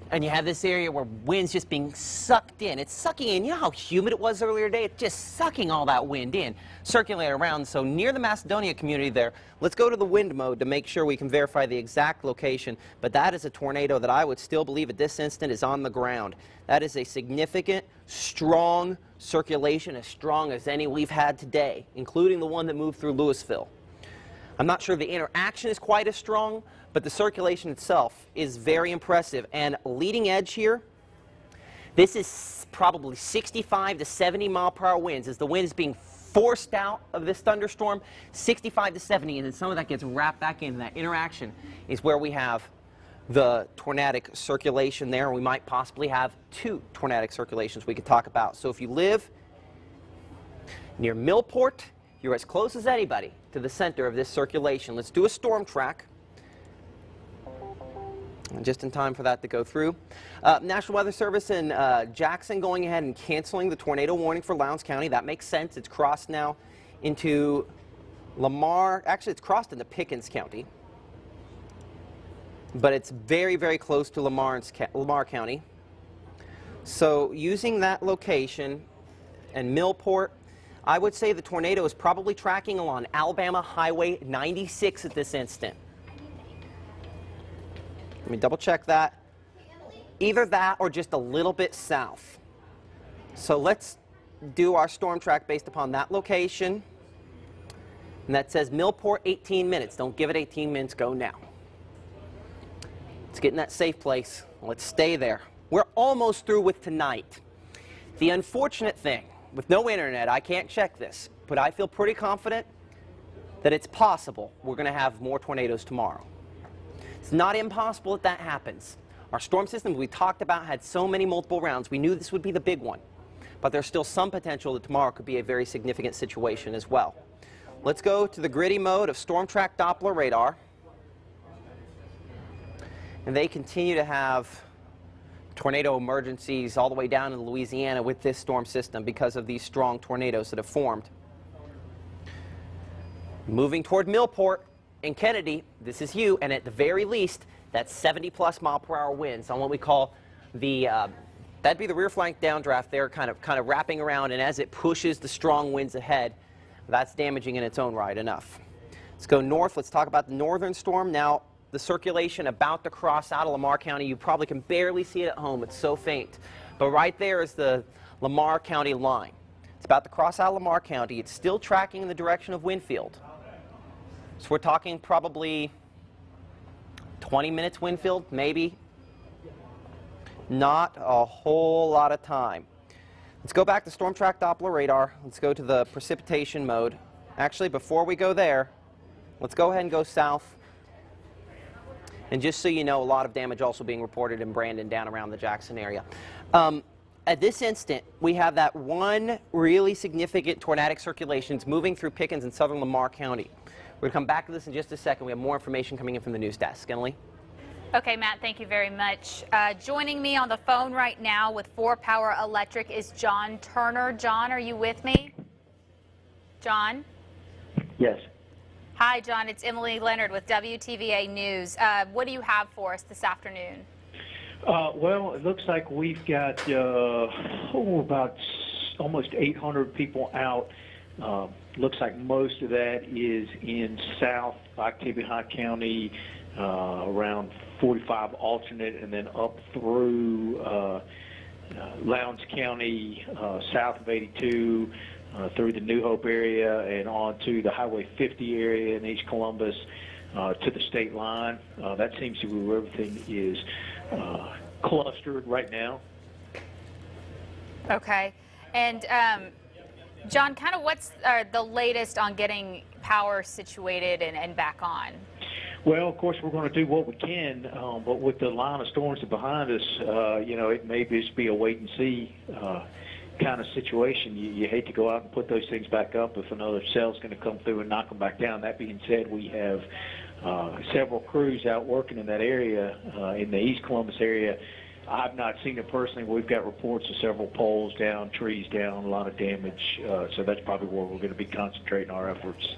And you have this area where wind's just being sucked in. It's sucking in. You know how humid it was earlier today? It's just sucking all that wind in, circulating around. So near the Macedonia community there, let's go to the wind mode to make sure we can verify the exact location. But that is a tornado that I would still believe at this instant is on the ground. That is a significant, strong circulation, as strong as any we've had today, including the one that moved through Louisville. I'm not sure the interaction is quite as strong, but the circulation itself is very impressive. And leading edge here, this is probably 65 to 70 mile per hour winds as the wind is being forced out of this thunderstorm, 65 to 70, and then some of that gets wrapped back in. That interaction is where we have the tornadic circulation there. We might possibly have two tornadic circulations we could talk about. So if you live near Millport, you're as close as anybody to the center of this circulation. Let's do a storm track. Just in time for that to go through. National Weather Service in Jackson going ahead and canceling the tornado warning for Lowndes County. That makes sense. It's crossed now into Lamar. Actually, it's crossed into Pickens County. But it's very, very close to Lamar County. So using that location and Millport, I would say the tornado is probably tracking along Alabama Highway 96 at this instant. Let me double check that. Either that or just a little bit south. So let's do our storm track based upon that location. And that says Millport 18 minutes. Don't give it 18 minutes, go now. Let's get in that safe place. Let's stay there. We're almost through with tonight. The unfortunate thing, with no internet, I can't check this, but I feel pretty confident that it's possible we're going to have more tornadoes tomorrow. It's not impossible that that happens. Our storm systems we talked about had so many multiple rounds. We knew this would be the big one. But there's still some potential that tomorrow could be a very significant situation as well. Let's go to the gritty mode of Storm Track Doppler radar. And they continue to have tornado emergencies all the way down in Louisiana with this storm system because of these strong tornadoes that have formed. Moving toward Millport and Kennedy, this is you, and at the very least, that's 70+ mile per hour winds on what we call the, that'd be the rear flank downdraft there, kind of wrapping around, and as it pushes the strong winds ahead, that's damaging in its own right enough. Let's go north. Let's talk about the northern storm. Now, the circulation about to cross out of Lamar County. You probably can barely see it at home. It's so faint. But right there is the Lamar County line. It's about to cross out of Lamar County. It's still tracking in the direction of Winfield. So we're talking probably 20 minutes Winfield, maybe. Not a whole lot of time. Let's go back to Storm Track Doppler radar. Let's go to the precipitation mode. Actually, before we go there, let's go ahead and go south. And just so you know, a lot of damage also being reported in Brandon down around the Jackson area. At this instant, we have that one really significant tornadic circulation moving through Pickens and southern Lamar County. We're going to come back to this in just a second. We have more information coming in from the news desk. Emily? Okay, Matt, thank you very much. Joining me on the phone right now with 4 Power Electric is John Turner. John, are you with me? John? Yes. Hi, John. It's Emily Leonard with WTVA News. What do you have for us this afternoon? Well, it looks like we've got about almost 800 people out. Looks like most of that is in South Octavia County, around 45 alternate, and then up through Lowndes County, south of 82, through the New Hope area, and on to the Highway 50 area in East Columbus, to the state line. That seems to be where everything is clustered right now. Okay. And John, kind of what's the latest on getting power situated and back on? Well, of course, we're going to do what we can, but with the line of storms behind us, you know, it may just be a wait-and-see kind of situation. You hate to go out and put those things back up if another cell's going to come through and knock them back down. That being said, we have several crews out working in that area, in the East Columbus area. I've not seen it personally. We've got reports of several poles down, trees down, a lot of damage. So that's probably where we're going to be concentrating our efforts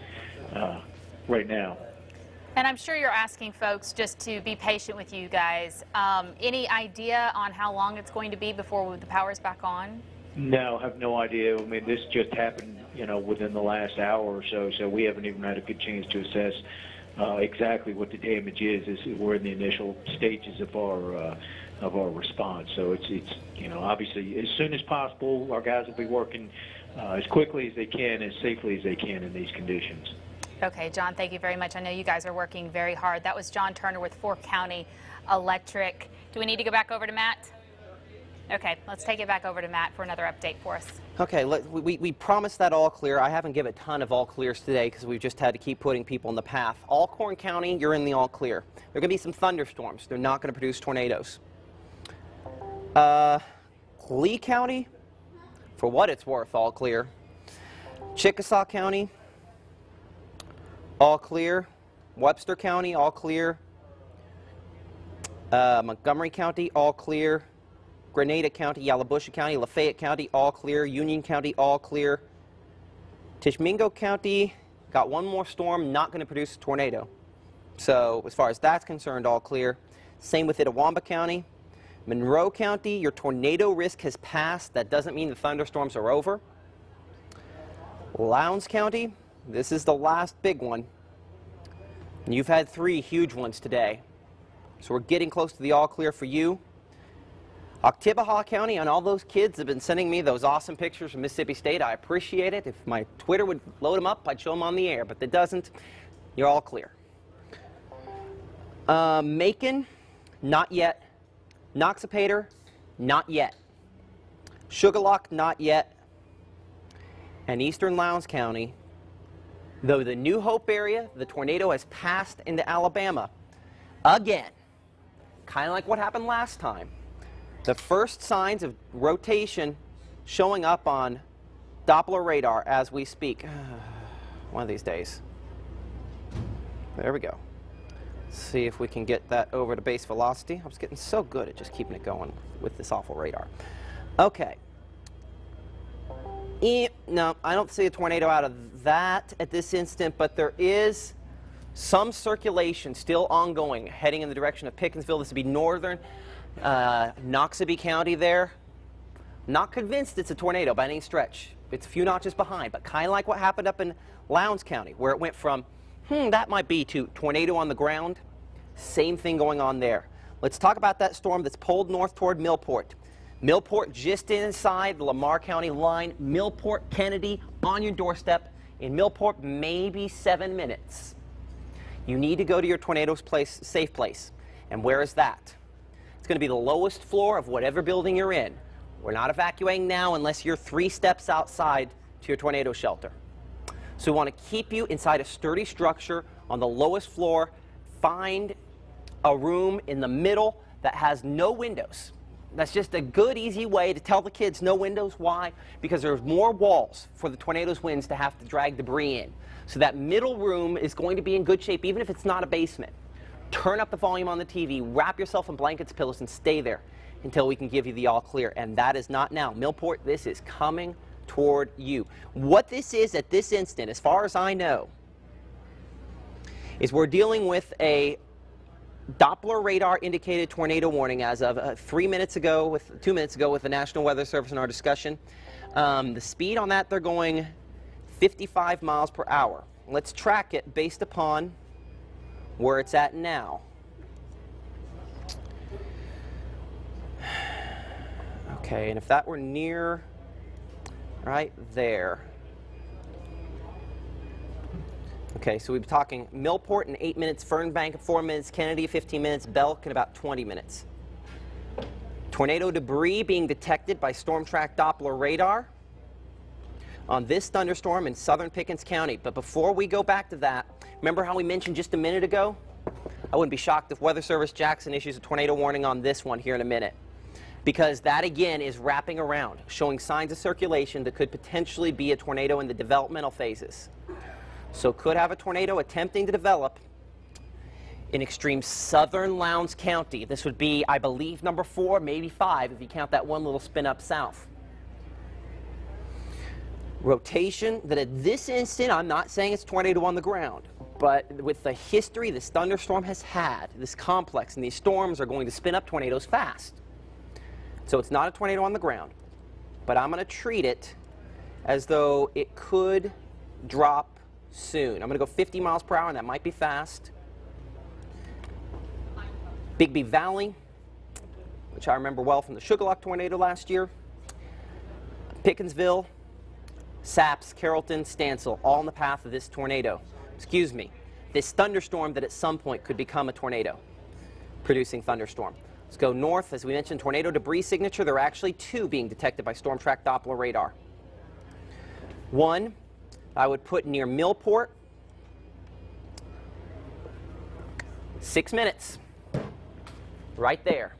right now. And I'm sure you're asking folks just to be patient with you guys. Any idea on how long it's going to be before the power's back on? No, I have no idea. I mean, this just happened, within the last hour or so, so we haven't even had a good chance to assess exactly what the damage is. We're in the initial stages of our response. So it's obviously as soon as possible, our guys will be working as quickly as they can, as safely as they can in these conditions. Okay, John, thank you very much. I know you guys are working very hard. That was John Turner with 4 County Electric. Do we need to go back over to Matt? Okay, let's take it back over to Matt for another update for us. Okay, we promised that all clear. I haven't given a ton of all clears today because we've just had to keep putting people in the path. Alcorn County, you're in the all clear. There are going to be some thunderstorms. They're not going to produce tornadoes. Lee County, for what it's worth, all clear. Chickasaw County, all clear. Webster County, all clear. Montgomery County, all clear. Grenada County, Yalobusha County, Lafayette County, all clear. Union County, all clear. Tishomingo County, got one more storm, not going to produce a tornado. So as far as that's concerned, all clear. Same with Itawamba County. Monroe County, your tornado risk has passed. That doesn't mean the thunderstorms are over. Lowndes County, this is the last big one. And you've had 3 huge ones today. So we're getting close to the all clear for you. Oktibbeha County, and all those kids have been sending me those awesome pictures from Mississippi State. I appreciate it. If my Twitter would load them up, I'd show them on the air, but it doesn't. You're all clear. Macon, not yet. Noxubee, not yet. Sugarlock, not yet. And Eastern Lowndes County, though the New Hope area, the tornado has passed into Alabama. Again, kind of like what happened last time. The first signs of rotation showing up on Doppler radar as we speak. One of these days. There we go. See if we can get that over to base velocity. I was getting so good at just keeping it going with this awful radar. Okay. No, I don't see a tornado out of that at this instant, but there is some circulation still ongoing heading in the direction of Pickensville. This would be northern Noxubee County there. Not convinced it's a tornado by any stretch. It's a few notches behind, but kind of like what happened up in Lowndes County, where it went from that might be to tornado on the ground. Same thing going on there. Let's talk about that storm that's pulled north toward Millport. Millport just inside the Lamar County line. Millport, Kennedy on your doorstep. In Millport, maybe 7 minutes. You need to go to your tornado's safe place. And where is that? It's going to be the lowest floor of whatever building you're in. We're not evacuating now unless you're 3 steps outside to your tornado shelter. So we want to keep you inside a sturdy structure on the lowest floor. Find a room in the middle that has no windows. That's just a good, easy way to tell the kids no windows. Why? Because there's more walls for the tornado's winds to have to drag debris in. So that middle room is going to be in good shape, even if it's not a basement. Turn up the volume on the TV, wrap yourself in blankets, pillows, and stay there until we can give you the all clear. And that is not now. Millport, this is coming toward you. What this is at this instant, as far as I know, is we're dealing with a Doppler radar indicated tornado warning as of 2 minutes ago with the National Weather Service in our discussion. The speed on that, they're going 55 miles per hour. Let's track it based upon where it's at now. Okay, and if that were near right there. Okay, so we'd be talking Millport in 8 minutes, Fernbank in 4 minutes, Kennedy 15 minutes, Belk in about 20 minutes. Tornado debris being detected by Storm Track Doppler radar on this thunderstorm in southern Pickens County. But before we go back to that, remember how we mentioned just a minute ago? I wouldn't be shocked if Weather Service Jackson issues a tornado warning on this one here in a minute, because that again is wrapping around, showing signs of circulation that could potentially be a tornado in the developmental phases. So could have a tornado attempting to develop in extreme southern Lowndes County. This would be, I believe, number 4, maybe 5, if you count that one little spin up south. Rotation that at this instant, I'm not saying it's tornado on the ground, But with the history this thunderstorm has had, this complex, and these storms are going to spin up tornadoes fast. So it's not a tornado on the ground, but I'm going to treat it as though it could drop soon. I'm going to go 50 miles per hour, and that might be fast. Bigby Valley, which I remember well from the Sugarlock tornado last year. Pickensville, Saps, Carrollton, Stansel, all in the path of this tornado. Excuse me, this thunderstorm that at some point could become a tornado, producing thunderstorm. Let's go north. As we mentioned, tornado debris signature. There are actually 2 being detected by storm track Doppler radar. One I would put near Millport. 6 minutes. Right there.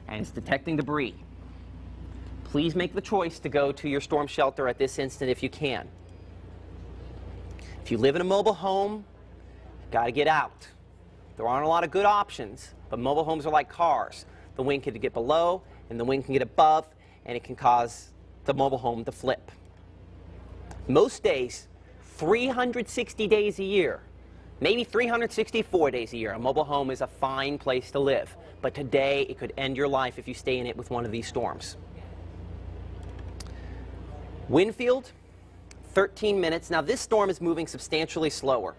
And it's detecting debris. Please make the choice to go to your storm shelter at this instant if you can. If you live in a mobile home, you've got to get out. There aren't a lot of good options, but mobile homes are like cars. The wind can get below and the wind can get above, and it can cause the mobile home to flip. Most days, 360 days a year, maybe 364 days a year, a mobile home is a fine place to live. But today, it could end your life if you stay in it with one of these storms. Winfield, 13 minutes. Now, this storm is moving substantially slower,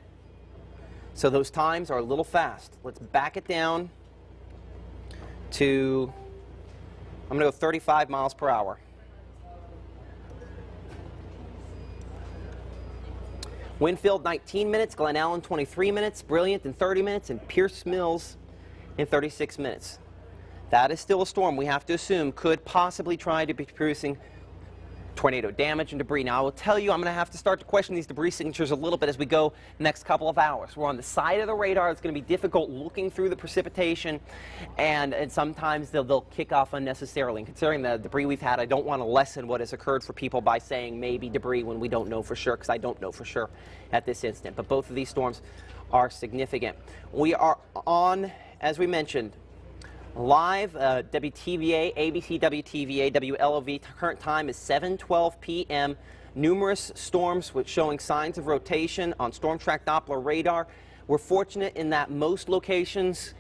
so those times are a little fast. Let's back it down to, I'm going to go 35 miles per hour. Winfield, 19 minutes. Glen Allen, 23 minutes. Brilliant in 30 minutes. And Pierce Mills in 36 minutes. That is still a storm we have to assume could possibly try to be producing tornado damage and debris. Now, I will tell you, I'm going to have to start to question these debris signatures a little bit as we go the next couple of hours. We're on the side of the radar. It's going to be difficult looking through the precipitation, and sometimes they'll kick off unnecessarily. And considering the debris we've had, I don't want to lessen what has occurred for people by saying maybe debris when we don't know for sure, because I don't know for sure at this instant. But both of these storms are significant. We are on, as we mentioned, live, WTVA, ABC WTVA, WLOV. Current time is 7:12 p.m. Numerous storms with showing signs of rotation on storm track Doppler radar. We're fortunate in that most locations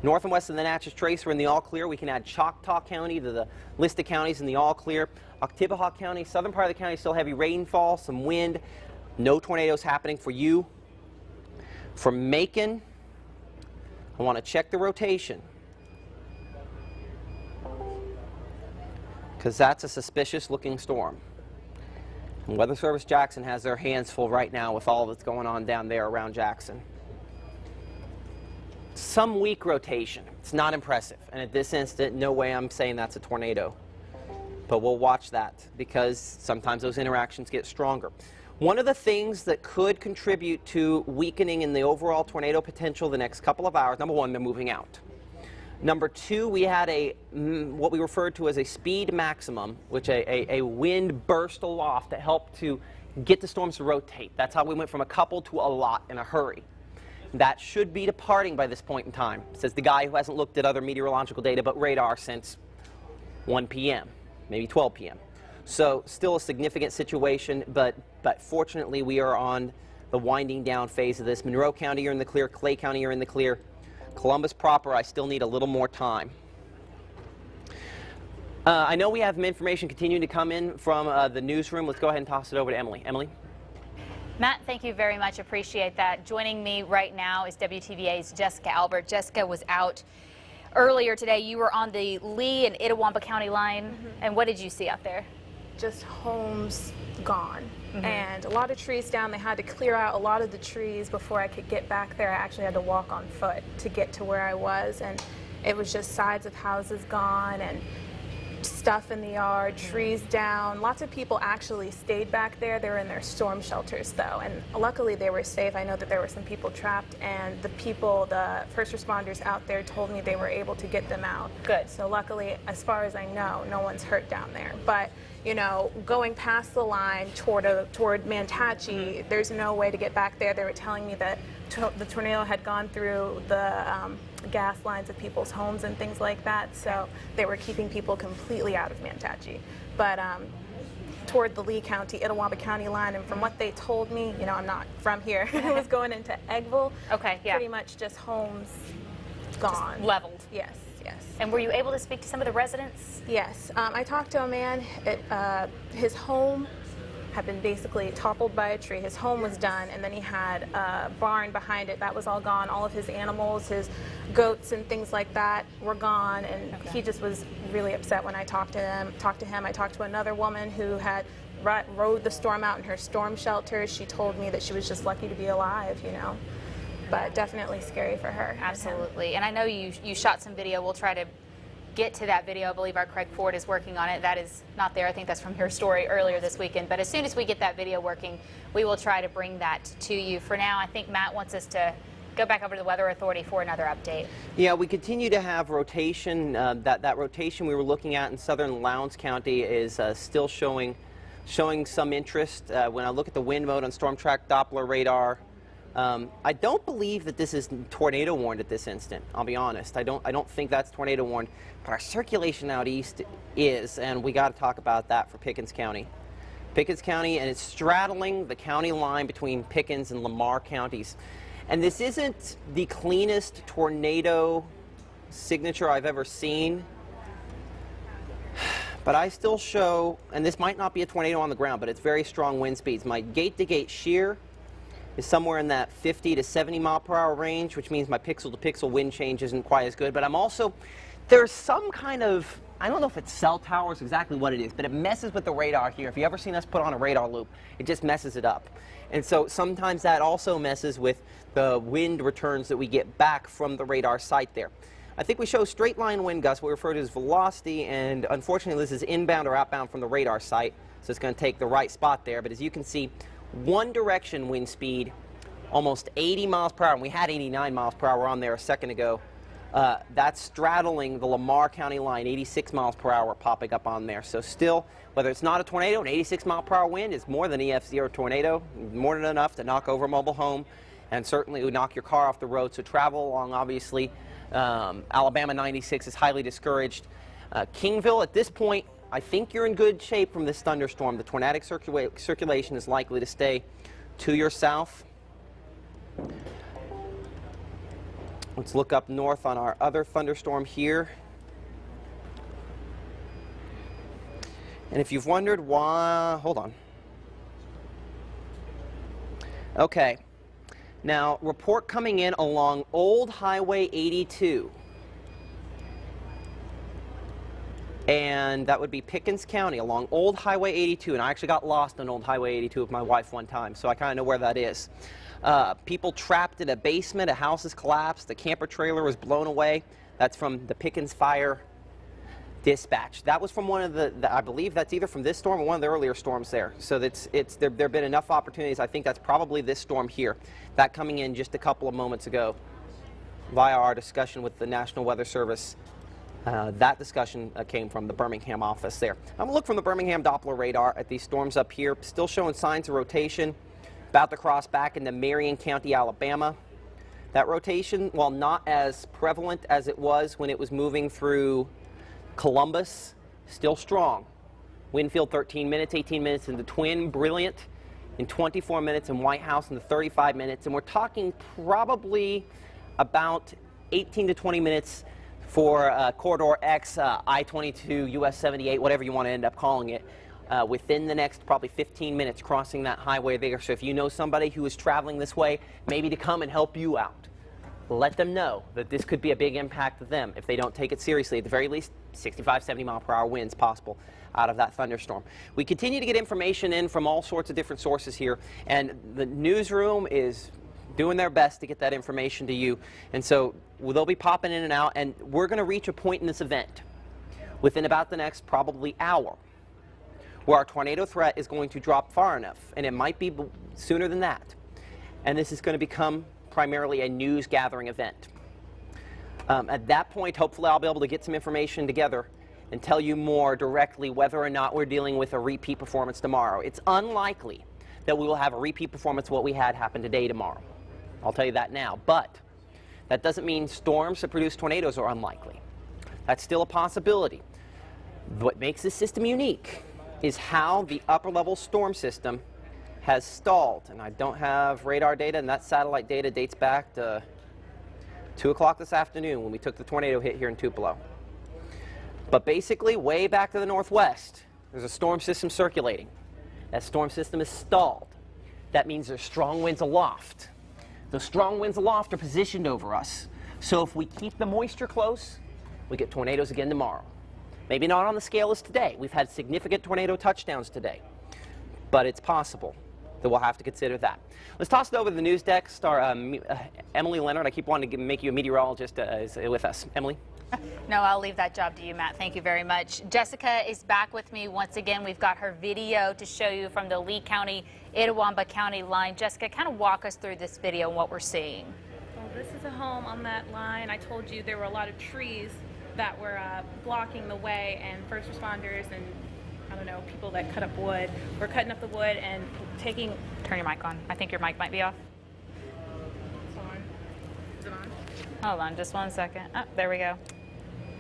north and west of the Natchez Trace are in the all clear. We can add Choctaw County to the list of counties in the all clear. Oktibbeha County, southern part of the county, still heavy rainfall, some wind. No tornadoes happening for you. For Macon, I want to check the rotation, because that's a suspicious looking storm. And Weather Service Jackson has their hands full right now with all that's going on down there around Jackson. Some weak rotation. It's not impressive. And at this instant, no way I'm saying that's a tornado. But we'll watch that, because sometimes those interactions get stronger. One of the things that could contribute to weakening in the overall tornado potential the next couple of hours, number one, they're moving out. Number two, we had what we referred to as a speed maximum, which a wind burst aloft that helped to get the storms to rotate. That's how we went from a couple to a lot in a hurry. That should be departing by this point in time, says the guy who hasn't looked at other meteorological data but radar since 1 p.m., maybe 12 p.m. So still a significant situation, but fortunately we are on the winding down phase of this. Monroe County, you're in the clear. Clay County, you're in the clear. Columbus proper, I still need a little more time. I know we have some information continuing to come in from the newsroom. Let's go ahead and toss it over to Emily. Emily? Matt, thank you very much. Appreciate that. Joining me right now is WTVA's Jessica Albert. Jessica was out earlier today. You were on the Lee and Itawamba County line. And what did you see out there? Just homes gone, and a lot of trees down. They had to clear out a lot of the trees before I could get back there. I actually had to walk on foot to get to where I was, and it was just sides of houses gone and stuff in the yard, trees down. Lots of people actually stayed back there. They were in their storm shelters though, and luckily they were safe. I know that there were some people trapped, and the first responders out there told me they were able to get them out. Good. So luckily, as far as I know, no one's hurt down there. But you know, going past the line toward Mantachie, there's no way to get back there. They were telling me that the tornado had gone through the gas lines of people's homes and things like that, so they were keeping people completely out of Mantachie. But toward the Lee County, Itawamba County line, and from what they told me, you know, I'm not from here, it was going into Eggville. Okay, yeah. Pretty much just homes gone. Just leveled. Yes, yes. And were you able to speak to some of the residents? Yes, I talked to a man. His home had been basically toppled by a tree. His home was done, and then he had a barn behind it that was all gone. All of his animals, his goats and things like that were gone, and he just was really upset when I talked to him. I talked to another woman who had rode the storm out in her storm shelter. She told me that she was just lucky to be alive, you know, but definitely scary for her. Absolutely. And I know you shot some video. We'll try to get to that video. I believe our Craig Ford is working on it. That is not there. I think that's from your story earlier this weekend. But as soon as we get that video working, we will try to bring that to you. For now, I think Matt wants us to go back over to the Weather Authority for another update. Yeah, we continue to have rotation. That rotation we were looking at in southern Lowndes County is still showing some interest. When I look at the wind mode on Storm Track Doppler radar, I don't believe that this is tornado warned at this instant. I'll be honest. I don't think that's tornado warned. But our circulation out east is, and we got to talk about that for Pickens County. Pickens County, and it's straddling the county line between Pickens and Lamar counties. And this isn't the cleanest tornado signature I've ever seen. But I still show, and this might not be a tornado on the ground, but it's very strong wind speeds. My gate-to-gate shear is somewhere in that 50 to 70 mile per hour range, which means my pixel-to-pixel wind change isn't quite as good. But I'm also, there's some kind of, I don't know if it's cell towers, exactly what it is, but it messes with the radar here. If you ever seen us put on a radar loop, it just messes it up. And so sometimes that also messes with the wind returns that we get back from the radar site there. I think we show straight line wind gusts, we refer to as velocity, and unfortunately this is inbound or outbound from the radar site, so it's going to take the right spot there. But as you can see, one direction wind speed, almost 80 miles per hour, and we had 89 miles per hour on there a second ago. That's straddling the Lamar County line, 86 miles per hour popping up on there. So still, whether it's not a tornado, an 86 mile per hour wind is more than EF0 tornado, more than enough to knock over a mobile home, and certainly would knock your car off the road. So travel along, obviously, Alabama 96 is highly discouraged. Kingville, at this point, I think you're in good shape from this thunderstorm. The tornadic circulation is likely to stay to your south. Let's look up north on our other thunderstorm here. And if you've wondered why, hold on. Okay. Now, report coming in along Old Highway 82. And that would be Pickens County along Old Highway 82. And I actually got lost on Old Highway 82 with my wife one time, so I kind of know where that is. People trapped in a basement, a house has collapsed, the camper trailer was blown away. That's from the Pickens Fire Dispatch. That was from one of the I believe that's either from this storm or one of the earlier storms there. So there have been enough opportunities. I think that's probably this storm here. That coming in just a couple of moments ago via our discussion with the National Weather Service. That discussion came from the Birmingham office there. I'm going to look from the Birmingham Doppler radar at these storms up here, still showing signs of rotation, about to cross back into Marion County, Alabama. That rotation, while not as prevalent as it was when it was moving through Columbus, still strong. Wind field 13 minutes, 18 minutes in the Twin, brilliant, in 24 minutes in White House in the 35 minutes, and we're talking probably about 18 to 20 minutes for Corridor X, I-22, US 78, whatever you want to end up calling it, within the next probably 15 minutes crossing that highway there. So if you know somebody who is traveling this way, maybe to come and help you out, let them know that this could be a big impact to them if they don't take it seriously. At the very least, 65, 70 mile per hour winds possible out of that thunderstorm. We continue to get information in from all sorts of different sources here, and the newsroom is doing their best to get that information to you. And so they'll be popping in and out, and we're going to reach a point in this event within about the next probably hour where our tornado threat is going to drop far enough, and it might be sooner than that. And this is going to become primarily a news gathering event. At that point, hopefully I'll be able to get some information together and tell you more directly whether or not we're dealing with a repeat performance tomorrow. It's unlikely that we will have a repeat performance of what we had happen today tomorrow. I'll tell you that now. But that doesn't mean storms that produce tornadoes are unlikely. That's still a possibility. What makes this system unique is how the upper level storm system has stalled. And I don't have radar data, and that satellite data dates back to 2 o'clock this afternoon when we took the tornado hit here in Tupelo. But basically, way back to the northwest, there's a storm system circulating. That storm system is stalled. That means there's strong winds aloft. The strong winds aloft are positioned over us. So if we keep the moisture close, we get tornadoes again tomorrow. Maybe not on the scale as today. We've had significant tornado touchdowns today, but it's possible that we'll have to consider that. Let's toss it over to the news desk. Our Emily Leonard, I keep wanting to make you a meteorologist, is with us. Emily? No, I'll leave that job to you, Matt. Thank you very much. Jessica is back with me once again. We've got her video to show you from the Lee County, Itawamba County line. Jessica, kind of walk us through this video and what we're seeing. Well, this is a home on that line. I told you there were a lot of trees that were blocking the way, and first responders and, I don't know, people that cut up wood were cutting up the wood and taking... Turn your mic on. I think your mic might be off. It's on. Is it on? Hold on just one second. Oh, there we go.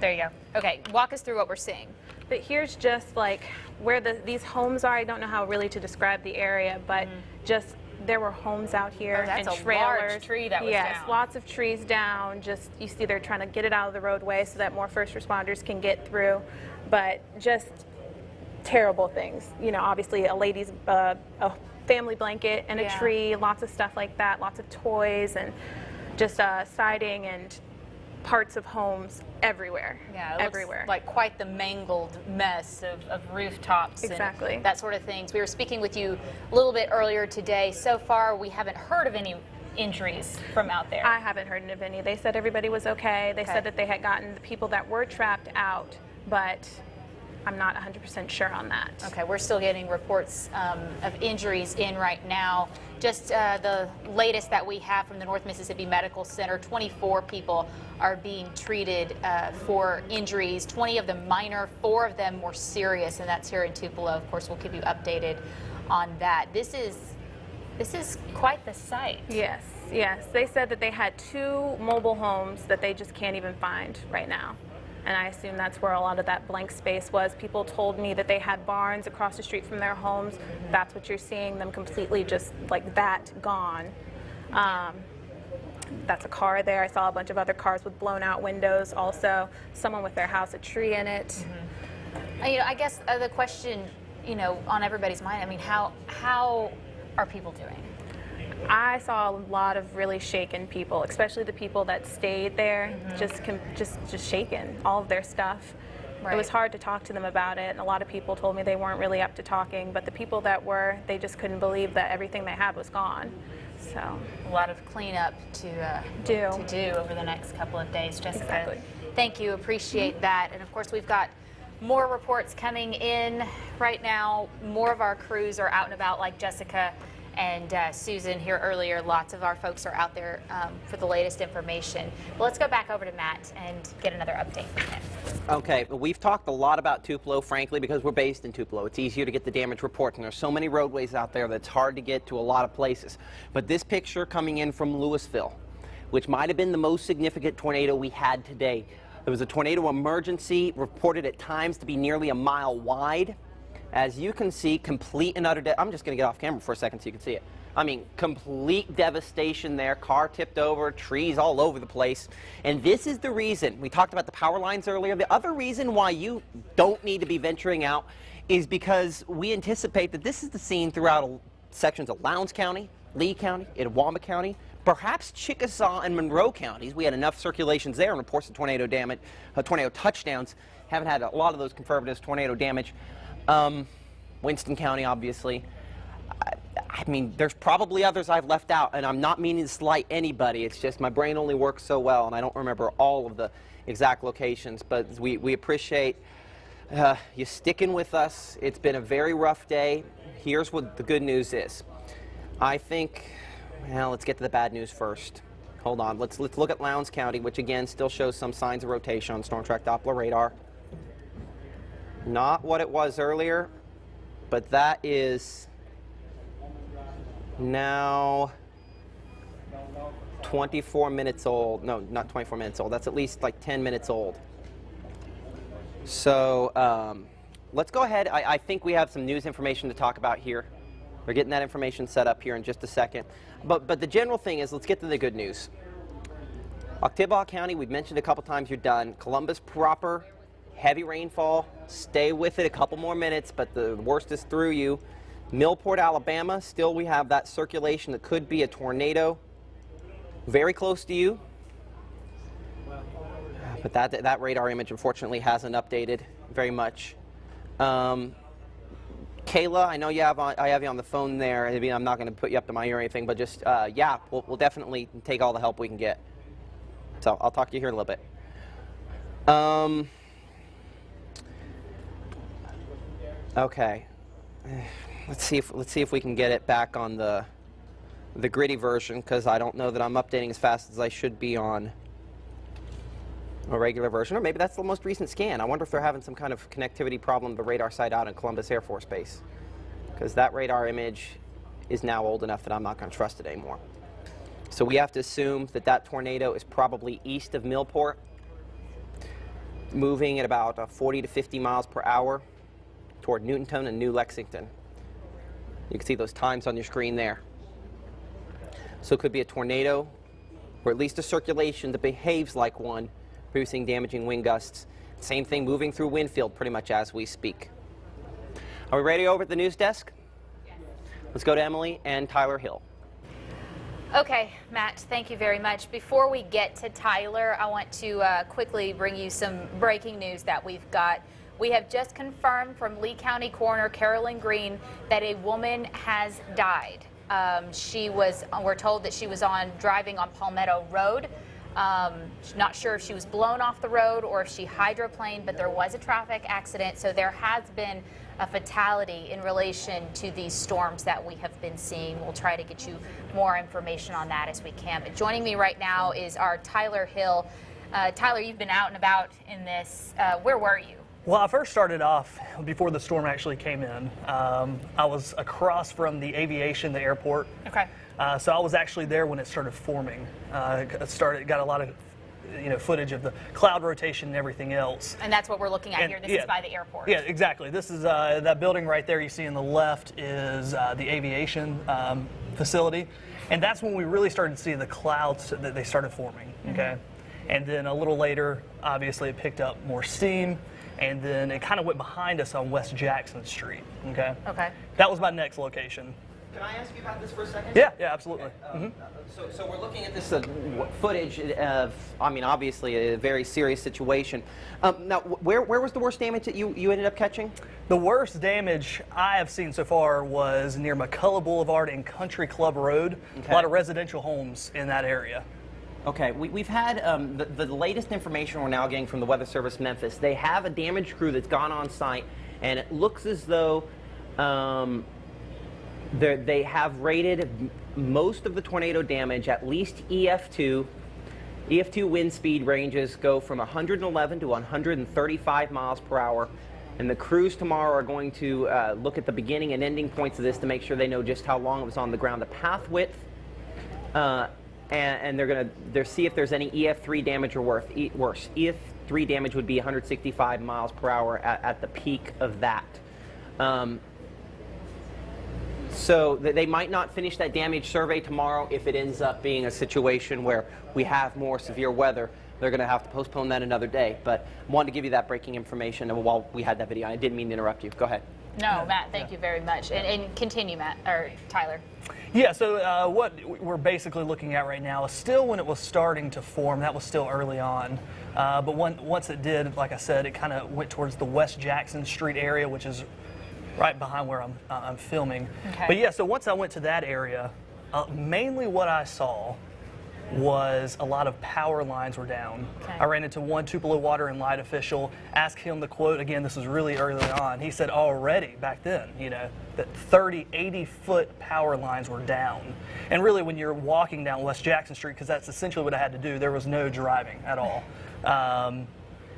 There you go. Okay, walk us through what we're seeing. But here's just like where these homes are. I don't know how really to describe the area, but just there were homes out here that's and a trailers. large tree that was yes, down. lots of trees down. Just you see they're trying to get it out of the roadway so that more first responders can get through. But just terrible things. You know, obviously a lady's a family blanket and a tree, lots of stuff like that, lots of toys and just siding and parts of homes everywhere. Yeah, it everywhere. looks like quite the mangled mess of rooftops exactly. and that sort of things. We were speaking with you a little bit earlier today. So far, we haven't heard of any injuries from out there. I haven't heard of any. They said everybody was okay. They said that they had gotten the people that were trapped out, but I'm not 100% sure on that. Okay, we're still getting reports of injuries in right now. Just the latest that we have from the North Mississippi Medical Center, 24 people are being treated for injuries, 20 of them minor, 4 of them more serious, and that's here in Tupelo. Of course, we'll keep you updated on that. This is quite the sight. Yes, yes. They said that they had 2 mobile homes that they just can't even find right now. And I assume that's where a lot of that blank space was. People told me that they had barns across the street from their homes. That's what you're seeing, them completely just like that gone. That's a car there. I saw a bunch of other cars with blown out windows also. Someone with their house, a tree in it. You know, I guess the question, you know, on everybody's mind, I mean, how are people doing? I saw a lot of really shaken people, especially the people that stayed there, just shaken, all of their stuff. Right. It was hard to talk to them about it, and a lot of people told me they weren't really up to talking, but the people that were, they just couldn't believe that everything they had was gone. So a lot of cleanup to do over the next couple of days. Jessica, exactly. Thank you, appreciate that. And of course, we've got more reports coming in right now. More of our crews are out and about, like Jessica and Susan here earlier. Lots of our folks are out there for the latest information. Well, let's go back over to Matt and get another update from him. Okay, well, we've talked a lot about Tupelo, frankly, because we're based in Tupelo. It's easier to get the damage reports, and there's so many roadways out there that it's hard to get to a lot of places. But this picture coming in from Louisville, which might have been the most significant tornado we had today. There was a tornado emergency reported at times to be nearly a mile wide. As you can see, complete and utter I'm just going to get off camera for a second so you can see it. I mean, complete devastation there. Car tipped over, trees all over the place. And this is the reason. We talked about the power lines earlier. The other reason why you don't need to be venturing out is because we anticipate that this is the scene throughout sections of Lowndes County, Lee County, Itawamba County, perhaps Chickasaw and Monroe counties. We had enough circulations there and reports of tornado damage, tornado touchdowns. Haven't had a lot of those confirmed as tornado damage. Winston County, obviously. I mean, there's probably others I've left out, and I'm not meaning to slight anybody. It's just my brain only works so well, and I don't remember all of the exact locations. But we appreciate you sticking with us. It's been a very rough day. Here's what the good news is. I think, well, let's get to the bad news first. Hold on. Let's look at Lowndes County, which again still shows some signs of rotation on Storm Track Doppler radar. Not what it was earlier, but that is now 24 minutes old. No, not 24 minutes old. That's at least like 10 minutes old. So let's go ahead. I think we have some news information to talk about here. We're getting that information set up here in just a second. But the general thing is, let's get to the good news. Louisville County, we've mentioned a couple times, you're done. Columbus proper, heavy rainfall. Stay with it a couple more minutes, but the worst is through you. Millport, Alabama, still we have that circulation that could be a tornado very close to you. But that radar image, unfortunately, hasn't updated very much. Kayla, I know I have you on the phone there. I mean, I'm not going to put you up to my ear or anything, but just, yeah, we'll definitely take all the help we can get. So I'll talk to you here in a little bit. Okay. Let's see if we can get it back on the gritty version, because I don't know that I'm updating as fast as I should be on a regular version, or maybe that's the most recent scan. I wonder if they're having some kind of connectivity problem, the radar site out in Columbus Air Force Base, because that radar image is now old enough that I'm not going to trust it anymore. So we have to assume that tornado is probably east of Millport, moving at about 40 to 50 miles per hour toward Newtonton and New Lexington. You can see those times on your screen there. So it could be a tornado, or at least a circulation that behaves like one, producing damaging wind gusts. Same thing moving through Winfield pretty much as we speak. Are we ready over at the news desk? Yes. Let's go to Emily and Tyler Hill. Okay, Matt, thank you very much. Before we get to Tyler, I want to quickly bring you some breaking news that we've got. We have just confirmed from Lee County Coroner Carolyn Green that a woman has died. We're told that she was driving on Palmetto Road. Not sure if she was blown off the road or if she hydroplaned, but there was a traffic accident. So there has been a fatality in relation to these storms that we have been seeing. We'll try to get you more information on that as we can. But joining me right now is our Tyler Hill. Tyler, you've been out and about in this. Where were you? Well, I first started off before the storm actually came in. I was across from the aviation, the airport. Okay. So I was actually there when it started forming. Got a lot of footage of the cloud rotation and everything else. And that's what we're looking at here. This is by the airport. Yeah, exactly. This is that building right there you see on the left is the aviation facility. And that's when we really started to see the clouds that they started forming. Okay. Mm-hmm. And then a little later, obviously, it picked up more steam. And then it kind of went behind us on West Jackson Street. Okay. Okay. That was my next location. Can I ask you about this for a second? Yeah, absolutely. Okay. So we're looking at this footage of, I mean, obviously a very serious situation. Now, where was the worst damage that you ended up catching? The worst damage I have seen so far was near McCullough Boulevard and Country Club Road. Okay. A lot of residential homes in that area. Okay, we've had the latest information we're now getting from the Weather Service Memphis. They have a damage crew that's gone on site, and it looks as though they have rated most of the tornado damage at least EF2. EF2 wind speed ranges go from 111 to 135 miles per hour. And the crews tomorrow are going to look at the beginning and ending points of this to make sure they know just how long it was on the ground, the path width, and they're going to see if there's any EF3 damage or worse. EF3 damage would be 165 miles per hour at the peak of that. So they might not finish that damage survey tomorrow if it ends up being a situation where we have more severe weather. They're going to have to postpone that another day. But I wanted to give you that breaking information while we had that video. I didn't mean to interrupt you. Go ahead. No, Matt, thank you very much. And continue, Matt, or Tyler. Yeah, so what we're basically looking at right now is still when it was starting to form. That was still early on. But once it did, like I said, it kind of went towards the West Jackson Street area, which is right behind where I'm filming. Okay. But yeah, so once I went to that area, mainly what I saw was a lot of power lines were down. Okay. I ran into one Tupelo Water and Light official, asked him the quote, again, this was really early on. He said already back then, that 30, 80-foot power lines were down. And really when you're walking down West Jackson Street, because that's essentially what I had to do, there was no driving at all.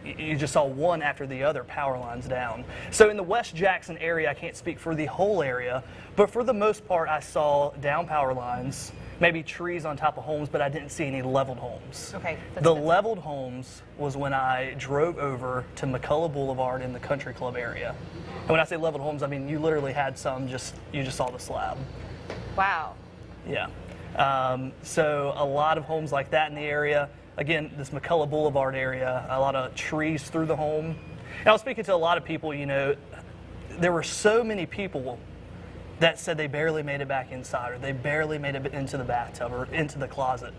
You just saw one after the other power lines down. So in the West Jackson area, I can't speak for the whole area, but for the most part, I saw down power lines. maybe trees on top of homes, but I didn't see any leveled homes. Okay. The leveled homes was when I drove over to McCullough Boulevard in the country club area. And when I say leveled homes, I mean you literally had some you just saw the slab. Wow. Yeah. So a lot of homes like that in the area. Again, this McCullough Boulevard area, a lot of trees through the home. And I was speaking to a lot of people, you know, there were so many people that said they barely made it back inside, or they barely made it into the bathtub or into the closet.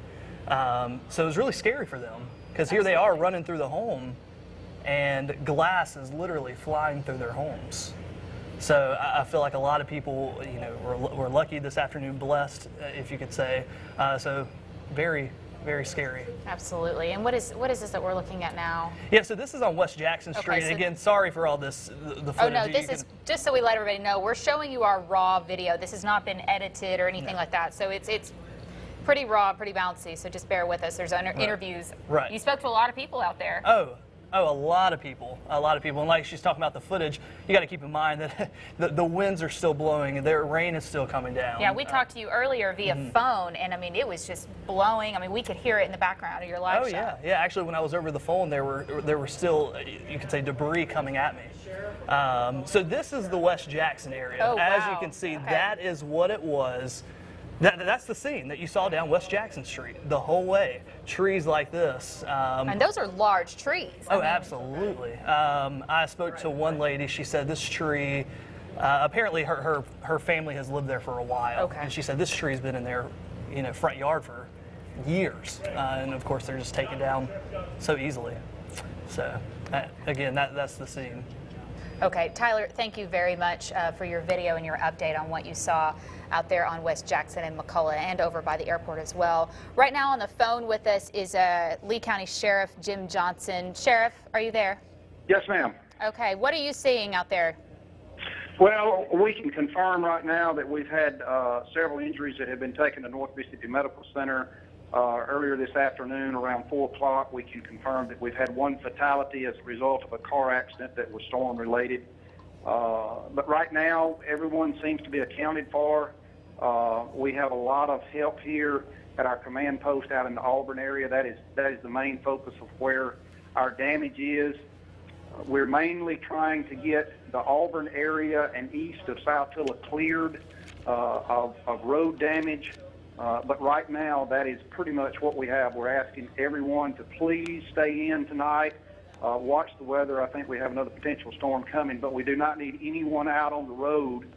So it was really scary for them, because here they are running through the home and glass is literally flying through their homes. So I feel like a lot of people, you know, were lucky this afternoon, blessed, if you could say. So very, very scary. Absolutely. And what is this that we're looking at now? Yeah, so this is on West Jackson Street. Okay, so and again, sorry for all this, the footage. Oh no, this is, just so we let everybody know, we're showing you our raw video. This has not been edited or anything like that. So it's pretty raw, pretty bouncy, so just bear with us. There's interviews. Right. You spoke to a lot of people out there. Oh, a lot of people, And like she's talking about the footage, you got to keep in mind that the winds are still blowing and the rain is still coming down. Yeah, we talked to you earlier via phone, and I mean, it was just blowing. I mean, we could hear it in the background of your live show. Oh yeah. Actually, when I was over the phone, there were still, you could say, debris coming at me. So this is the West Jackson area. Oh, As wow. you can see, Okay. that is what it was. That's the scene that you saw down West Jackson Street the whole way. Trees like this. And those are large trees. I mean, Absolutely. I spoke to one lady. She said this tree, apparently her family has lived there for a while. Okay. And she said this tree's been in their, you know, front yard for years. And of course, they're just taken down so easily. So again, that's the scene. Okay, Tyler, thank you very much for your video and your update on what you saw out there on West Jackson and McCullough and over by the airport as well. Right now on the phone with us is Lee County Sheriff Jim Johnson. Sheriff, are you there? Yes, ma'am. Okay, what are you seeing out there? Well, we can confirm right now that we've had several injuries that have been taken to North Mississippi Medical Center. Earlier this afternoon around 4 o'clock, we can confirm that we've had one fatality as a result of a car accident that was storm related. But right now, everyone seems to be accounted for. We have a lot of help here at our command post out in the Auburn area. That is the main focus of where our damage is. We're mainly trying to get the Auburn area and east of South Tula cleared of road damage. But right now, that is pretty much what we have. We're asking everyone to please stay in tonight. Watch the weather. I think we have another potential storm coming, but we do not need anyone out on the road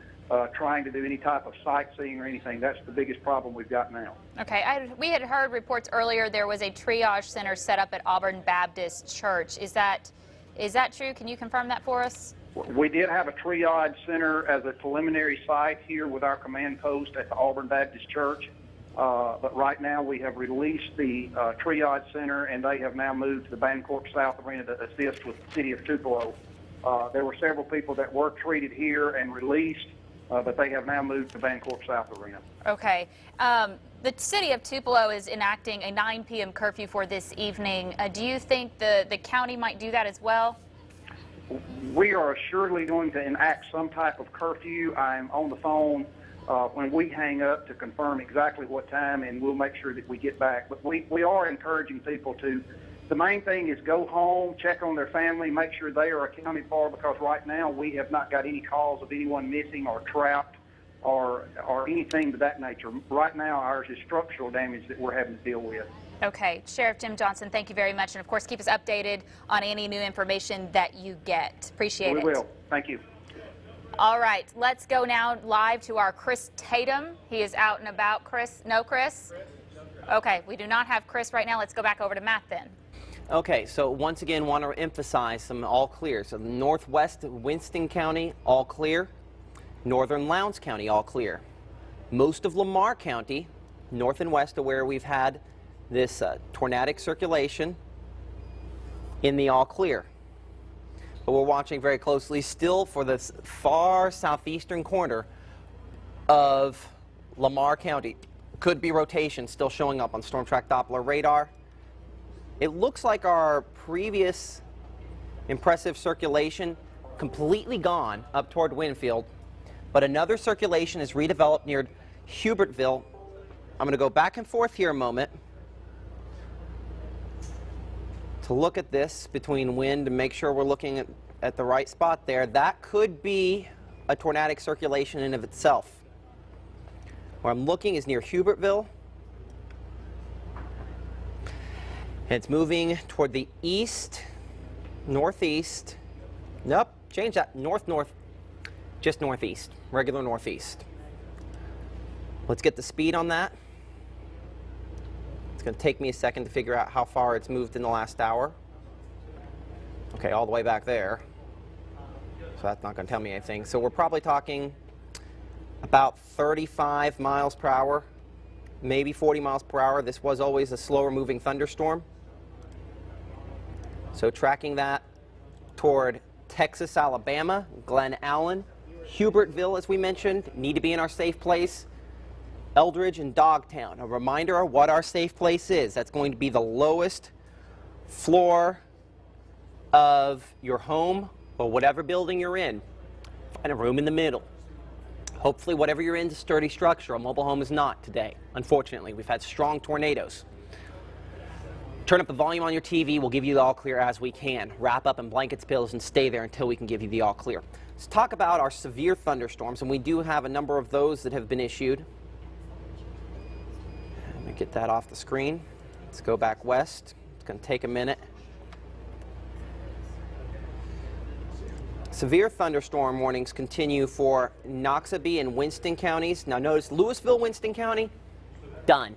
trying to do any type of sightseeing or anything. That's the biggest problem we've got now. Okay, we had heard reports earlier there was a triage center set up at Auburn Baptist Church. Is that true? Can you confirm that for us? We did have a triage center as a preliminary site here with our command post at the Auburn Baptist Church. But right now we have released the triage center, and they have now moved to the Bancorp South Arena to assist with the city of Tupelo. There were several people that were treated here and released, but they have now moved to Bancorp South Arena. Okay. The city of Tupelo is enacting a 9 p.m. curfew for this evening. Do you think the county might do that as well? We are assuredly going to enact some type of curfew. I'm on the phone when we hang up to confirm exactly what time, and we'll make sure that we get back. But we are encouraging people to, the main thing is go home, check on their family, make sure they are accounted for, because right now we have not got any calls of anyone missing or trapped or anything to that nature. Right now ours is structural damage that we're having to deal with. Okay, Sheriff Jim Johnson, thank you very much, and of course keep us updated on any new information that you get. Appreciate it. We will. Thank you. All right, let's go now live to our Chris Tatum. He is out and about. Chris? No, Chris? Okay, we do not have Chris right now. Let's go back over to Matt then. Okay, so once again, want to emphasize some all clear. So northwest Winston County, all clear. Northern Lowndes County, all clear. Most of Lamar County, north and west of where we've had this tornadic circulation, in the all clear. But we're watching very closely still for the far southeastern corner of Lamar County. Could be rotation still showing up on Storm Track Doppler radar. It looks like our previous impressive circulation completely gone up toward Winfield, but another circulation is redeveloped near Hubertville I'm going to go back and forth here a moment to look at this between wind and make sure we're looking at the right spot there. That could be a tornadic circulation in and of itself. Where I'm looking is near Hubertville. And it's moving toward the east, northeast. Nope, change that. North, just northeast, regular northeast. Let's get the speed on that. It's going to take me a second to figure out how far it's moved in the last hour. Okay, all the way back there. So that's not going to tell me anything. So we're probably talking about 35 miles per hour, maybe 40 miles per hour. This was always a slower moving thunderstorm. So tracking that toward Texas, Alabama, Glen Allen, Hubertville, as we mentioned, need to be in our safe place. Eldridge and Dogtown. A reminder of what our safe place is. That's going to be the lowest floor of your home or whatever building you're in. Find a room in the middle. Hopefully whatever you're in is a sturdy structure. A mobile home is not today. Unfortunately, we've had strong tornadoes. Turn up the volume on your TV. We'll give you the all clear as we can. Wrap up in blankets, pillows, and stay there until we can give you the all clear. Let's talk about our severe thunderstorms, and we do have a number of those that have been issued. Let me get that off the screen. Let's go back west. It's going to take a minute. Severe thunderstorm warnings continue for Noxubee and Winston counties. Now notice Louisville, Winston County, done.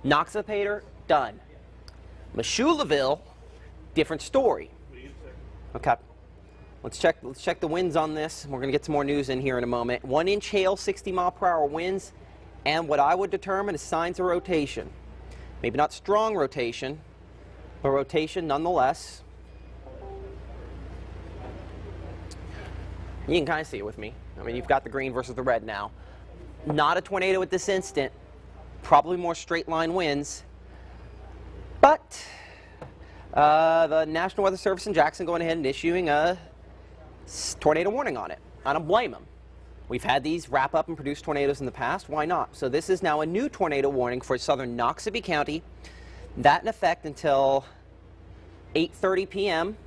Noxubee, done. Meshulaville, different story. Okay, let's check the winds on this. We're going to get some more news in here in a moment. 1-inch hail, 60-mile-per-hour winds, and what I would determine is signs of rotation. Maybe not strong rotation, but rotation nonetheless. You can kind of see it with me. I mean, you've got the green versus the red now. Not a tornado at this instant. Probably more straight line winds. But the National Weather Service in Jackson going ahead and issuing a tornado warning on it. I don't blame them. We've had these wrap up and produce tornadoes in the past. Why not? So this is now a new tornado warning for southern Noxubee County. That in effect until 8:30 p.m.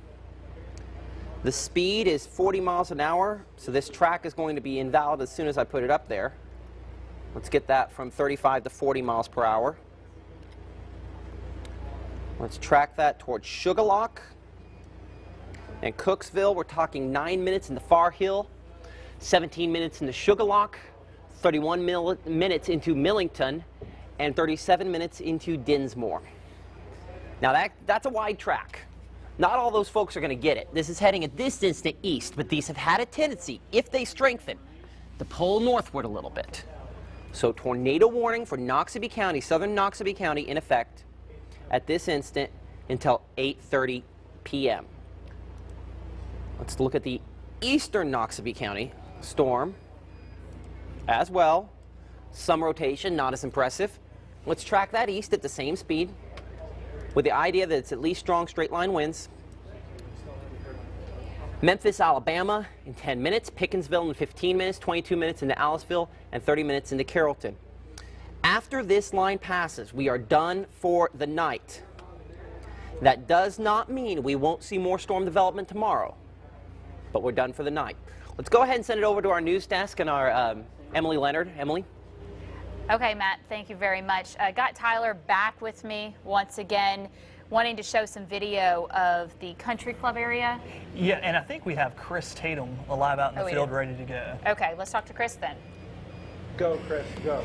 The speed is 40 miles an hour, so this track is going to be invalid as soon as I put it up there. Let's get that from 35 to 40 miles per hour. Let's track that towards Sugarlock and Cooksville. We're talking 9 minutes into Far Hill, 17 minutes into Sugarlock, 31 minutes into Millington, and 37 minutes into Dinsmore. Now that's a wide track. Not all those folks are going to get it. This is heading at this instant east, but these have had a tendency, if they strengthen, to pull northward a little bit. So tornado warning for Noxubee County, southern Noxubee County, in effect at this instant until 8:30 p.m. Let's look at the eastern Noxubee County storm as well. Some rotation, not as impressive. Let's track that east at the same speed with the idea that it's at least strong straight line winds. Memphis, Alabama in 10 minutes, Pickensville in 15 minutes, 22 minutes into Aliceville, and 30 minutes into Carrollton. After this line passes, we are done for the night. That does not mean we won't see more storm development tomorrow, but we're done for the night. Let's go ahead and send it over to our news desk and our Emily Leonard. Emily? Okay, Matt, thank you very much. Got Tyler back with me once again, wanting to show some video of the country club area. Yeah, and I think we have Chris Tatum alive out in the field ready to go. Okay, let's talk to Chris then. Go, Chris, go.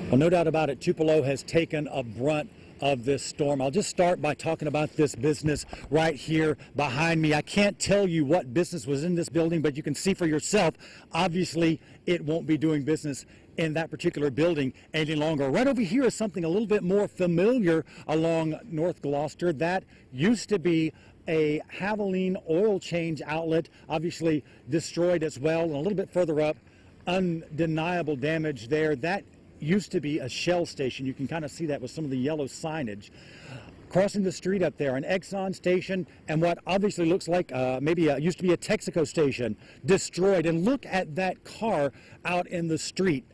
Well, no doubt about it, Tupelo has taken a brunt of this storm. I'll just start by talking about this business right here behind me. I can't tell you what business was in this building, but you can see for yourself. Obviously, it won't be doing business in that particular building any longer. Right over here is something a little bit more familiar along North Gloucester. That used to be a Haviline oil change outlet, obviously destroyed as well. And a little bit further up, undeniable damage there. That used to be a Shell station. You can kind of see that with some of the yellow signage. Crossing the street up there, an Exxon station, and what obviously looks like used to be a Texaco station, destroyed. And look at that car out in the street.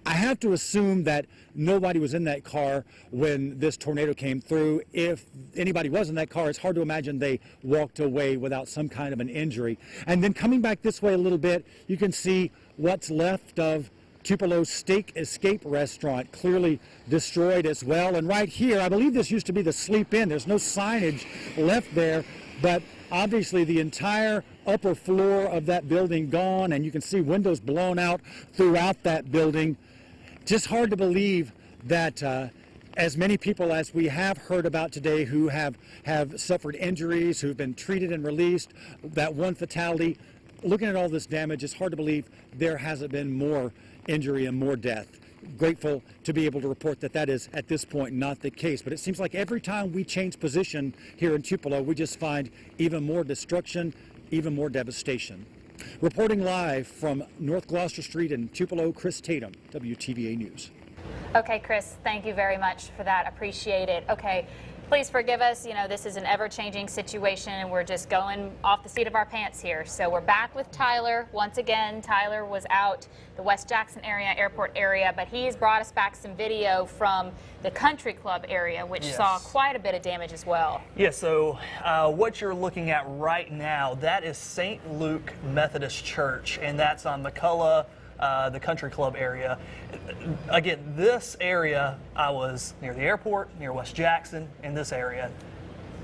I have to assume that nobody was in that car when this tornado came through. If anybody was in that car, it's hard to imagine they walked away without some kind of an injury. And then coming back this way a little bit, you can see what's left of Tupelo's Steak Escape restaurant, clearly destroyed as well. And right here, I believe this used to be the Sleep Inn. There's no signage left there, but obviously the entire upper floor of that building gone, and you can see windows blown out throughout that building. Just hard to believe that as many people as we have heard about today who have suffered injuries, who've been treated and released, that one fatality, looking at all this damage, it's hard to believe there hasn't been more injury and more death. Grateful to be able to report that that is at this point not the case, but it seems like every time we change position here in Tupelo, we just find even more destruction, even more devastation. Reporting live from North Gloucester Street in Tupelo, Chris Tatum, WTVA News. Okay, Chris, thank you very much for that. Appreciate it. Okay, please forgive us. You know, this is an ever-changing situation, and we're just going off the seat of our pants here. So we're back with Tyler. Once again, Tyler was out the West Jackson area, airport area, but he's brought us back some video from the country club area, which saw quite a bit of damage as well. Yeah, so what you're looking at right now, that is St. Luke Methodist Church, and that's on McCullough, the country club area. Again, this area, I was near the airport, near West Jackson, in this area.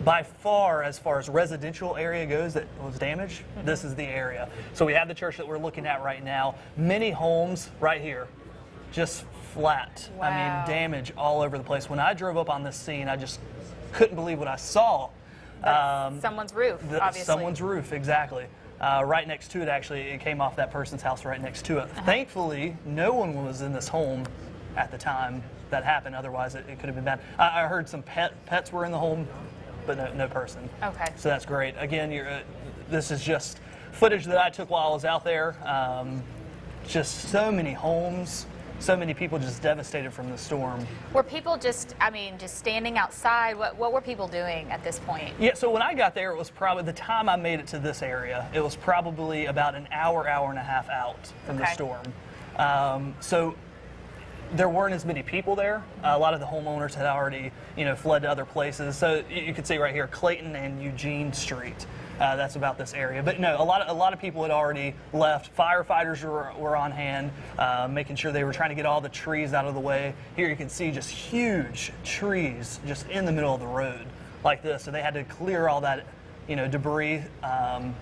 By far as residential area goes that was damaged, this is the area. So we have the church that we're looking at right now. Many homes right here, just flat. Wow. I mean, damage all over the place. When I drove up on this scene, I just couldn't believe what I saw. Someone's roof, obviously. Someone's roof, exactly. Right next to it, actually, it came off that person's house right next to it. Thankfully, no one was in this home at the time that happened. Otherwise, it could have been bad. I heard some pets were in the home, but no person. Okay. So that's great. Again, this is just footage that I took while I was out there. Just so many homes, so many people just devastated from the storm. Were people just standing outside? What were people doing at this point? Yeah, so when I got there, it was probably, the time I made it to this area, it was probably about an hour and a half out from the storm. So there weren't as many people there. A lot of the homeowners had already, fled to other places. So you can see right here, Clayton and Eugene Street. That's about this area. But no, a lot of people had already left. Firefighters were on hand, making sure they were trying to get all the trees out of the way. Here you can see just huge trees just in the middle of the road like this. So they had to clear all that, debris. And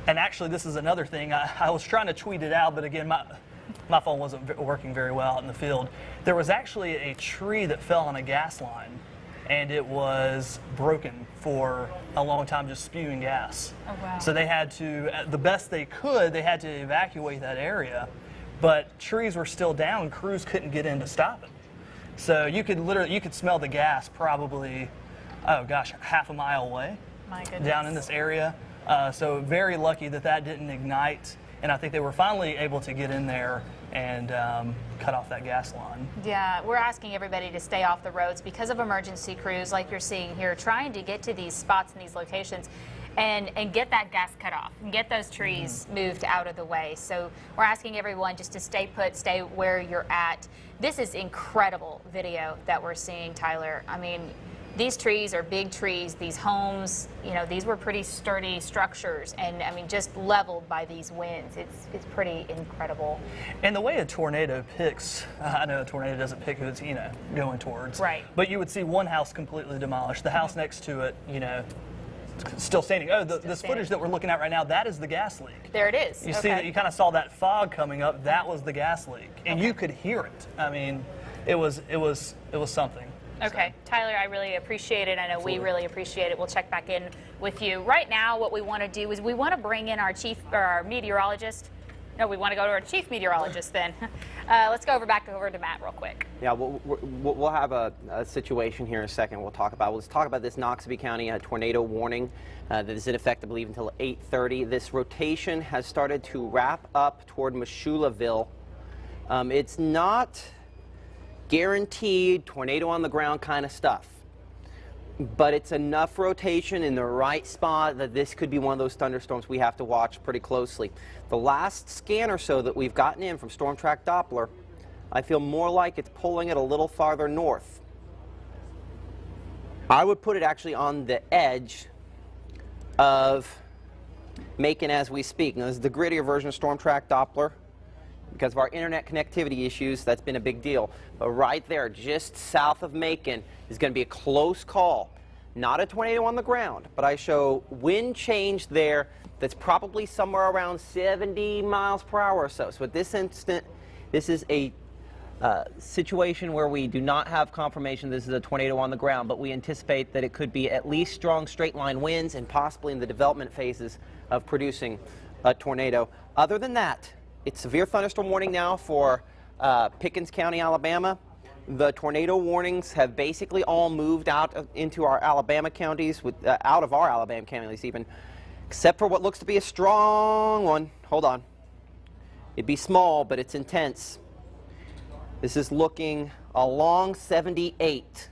actually, this is another thing. I was trying to tweet it out, but again, my phone wasn't working very well out in the field. There was actually a tree that fell on a gas line, and it was broken for a long time, just spewing gas. Oh, wow. So they had to, the best they could, they had to evacuate that area, but trees were still down. Crews couldn't get in to stop it. So you could smell the gas probably, oh gosh, half a mile away. My goodness. Down in this area. So very lucky that didn't ignite. And I think they were finally able to get in there and cut off that gas line. Yeah, we're asking everybody to stay off the roads because of emergency crews like you're seeing here, trying to get to these spots and these locations and get that gas cut off and get those trees moved out of the way. So we're asking everyone just to stay put, stay where you're at. This is incredible video that we're seeing, Tyler. I mean, these trees are big trees. These homes, these were pretty sturdy structures, and I mean, just leveled by these winds. It's pretty incredible. And the way a tornado picks, I know a tornado doesn't pick who it's going towards. Right. But you would see one house completely demolished. The house next to it, still standing. Oh, this footage that we're looking at right now, that is the gas leak. There it is. You see that you kind of saw that fog coming up. That was the gas leak, and you could hear it. I mean, it was something. Okay, Tyler, I really appreciate it. I know we really appreciate it. We'll check back in with you. Right now, what we want to do is we want to bring in our meteorologist. No, we want to go to our chief meteorologist then. Let's go back over to Matt real quick. Yeah, we'll have a situation here in a second. Let's talk about this Noxubee County tornado warning that is in effect, I believe, until 8:30. This rotation has started to wrap up toward Meshulaville. It's not guaranteed tornado on the ground kind of stuff, but it's enough rotation in the right spot that this could be one of those thunderstorms we have to watch pretty closely. The last scan or so that we've gotten in from Storm Track Doppler I feel more like it's pulling it a little farther north. I would put it actually on the edge of Macon as we speak. Now, this is the grittier version of Storm Track Doppler. Because of our internet connectivity issues, that's been a big deal. But right there, just south of Macon, is going to be a close call. Not a tornado on the ground, but I show wind change there that's probably somewhere around 70 miles per hour or so. So at this instant, this is a situation where we do not have confirmation this is a tornado on the ground, but we anticipate that it could be at least strong straight line winds and possibly in the development phases of producing a tornado. Other than that, it's severe thunderstorm warning now for Pickens County, Alabama. The tornado warnings have basically all moved out into our Alabama counties, out of our Alabama counties even, except for what looks to be a strong one. Hold on. It'd be small, but it's intense. This is looking along 78.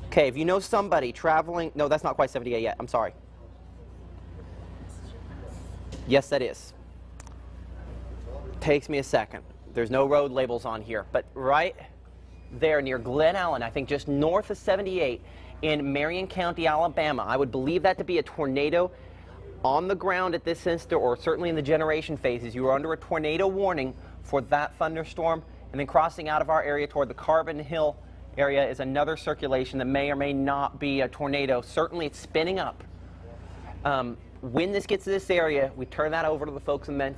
Okay, if you know somebody traveling, no, that's not quite 78 yet, I'm sorry. Yes, that is. Takes me a second. There's no road labels on here, but right there near Glen Allen, I think just north of 78 in Marion County, Alabama, I would believe that to be a tornado on the ground at this instant, or certainly in the generation phases. You are under a tornado warning for that thunderstorm, and then crossing out of our area toward the Carbon Hill area is another circulation that may or may not be a tornado. Certainly it's spinning up. When this gets to this area, we turn that over to the folks in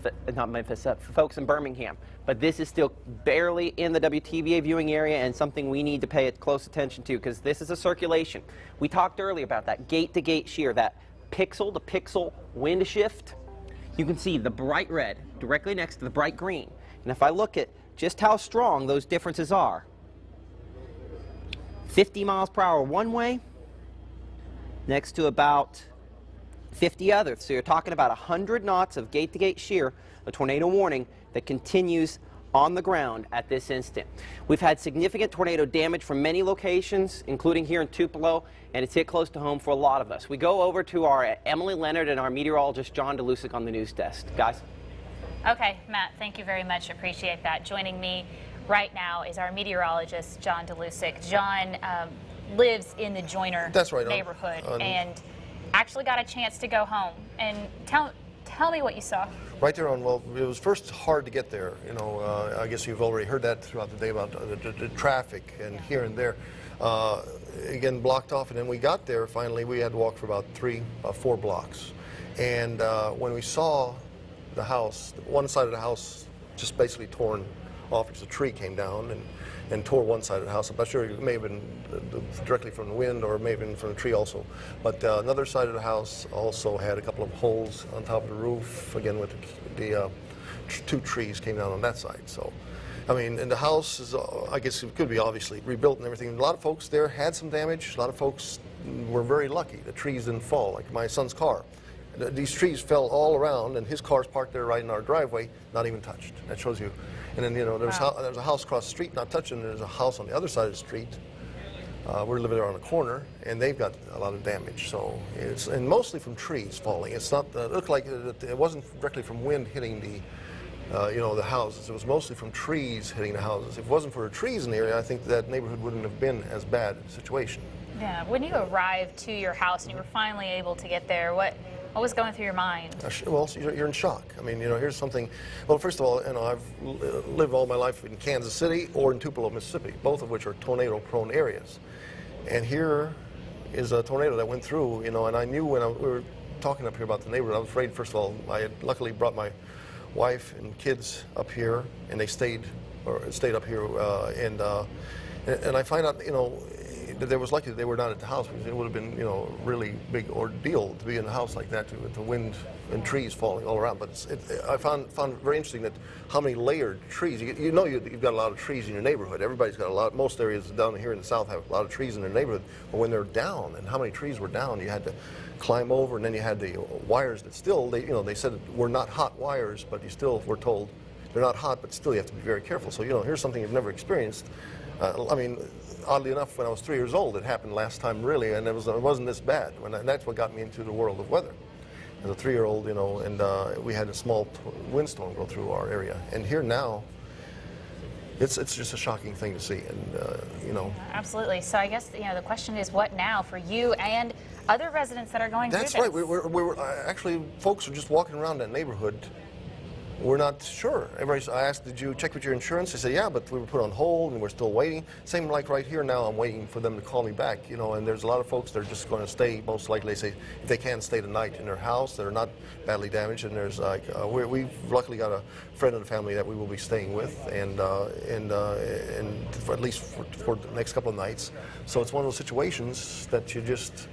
folks in Birmingham. But this is still barely in the WTVA viewing area and something we need to pay close attention to because this is a circulation. We talked earlier about that gate-to-gate shear, that pixel-to-pixel wind shift. You can see the bright red directly next to the bright green. And if I look at just how strong those differences are, 50 miles per hour one way, next to about 50 others. So you're talking about 100 knots of gate-to-gate shear, a tornado warning that continues on the ground at this instant. We've had significant tornado damage from many locations, including here in Tupelo, and it's hit close to home for a lot of us. We go over to our Emily Leonard and our meteorologist John DeLusick on the news desk. Guys? Okay, Matt, thank you very much. Appreciate that. Joining me right now is our meteorologist John DeLusick. John lives in the Joyner neighborhood and actually got a chance to go home. And tell me what you saw. Right there on, well, it was first hard to get there. You know, I guess you've already heard that throughout the day about the traffic and here and there. Again, blocked off, and then we got there, finally, we had to walk for about 4 blocks. And when we saw the house, one side of the house just basically torn off because a tree came down and tore one side of the house. I'm not sure, it may have been directly from the wind or it may have been from the tree also. But another side of the house also had a couple of holes on top of the roof, again with the 2 trees came down on that side. So, I mean, and the house is, I guess it could be obviously rebuilt and everything. A lot of folks there had some damage. A lot of folks were very lucky. The trees didn't fall, like my son's car. These trees fell all around, and his car's parked there right in our driveway, not even touched. That shows you. And then, you know, there's a house across the street not touching, and there's a house on the other side of the street. We're living there on a corner, and they've got a lot of damage. So it's, and mostly from trees falling. It's not, it looked like it wasn't directly from wind hitting the, you know, the houses. It was mostly from trees hitting the houses. If it wasn't for the trees in the area, I think that neighborhood wouldn't have been as bad a situation. Yeah, when you arrived to your house and you were finally able to get there, what was going through your mind? Well, you're in shock. I mean, you know, here's something. Well, first of all, you know, I've lived all my life in Kansas City or in Tupelo, Mississippi, both of which are tornado-prone areas. And here is a tornado that went through, you know, and I knew when we were talking up here about the neighborhood, I was afraid, first of all, I had luckily brought my wife and kids up here, and they stayed up here, and I find out, you know, that they was lucky that they were not at the house, because it would have been, you know, a really big ordeal to be in a house like that with the wind and trees falling all around. But I found it very interesting that how many layered trees. You know, you've got a lot of trees in your neighborhood. Everybody's got a lot. Most areas down here in the south have a lot of trees in their neighborhood. But when they're down, and how many trees were down, you had to climb over, and then you had the wires that still, they said were not hot wires, but you still were told they're not hot, but still you have to be very careful. So, you know, here's something you've never experienced. I mean, oddly enough, when I was 3 years old, it happened last time, really, and it wasn't this bad. That's what got me into the world of weather. As a 3-year-old, you know, and we had a small windstorm go through our area. And here now, it's just a shocking thing to see, and you know. Absolutely. So I guess, you know, the question is, what now for you and other residents that are going through this? That's right. We're actually, folks are just walking around that neighborhood. We're not sure. I asked, did you check with your insurance? They said, yeah, but we were put on hold and we're still waiting. Same like right here now, I'm waiting for them to call me back, you know, and there's a lot of folks that are just going to stay, most likely, they say, if they can, stay the night in their house that are not badly damaged. And there's like, we've luckily got a friend of the family that we will be staying with, and for at least for the next couple of nights. So it's one of those situations that you just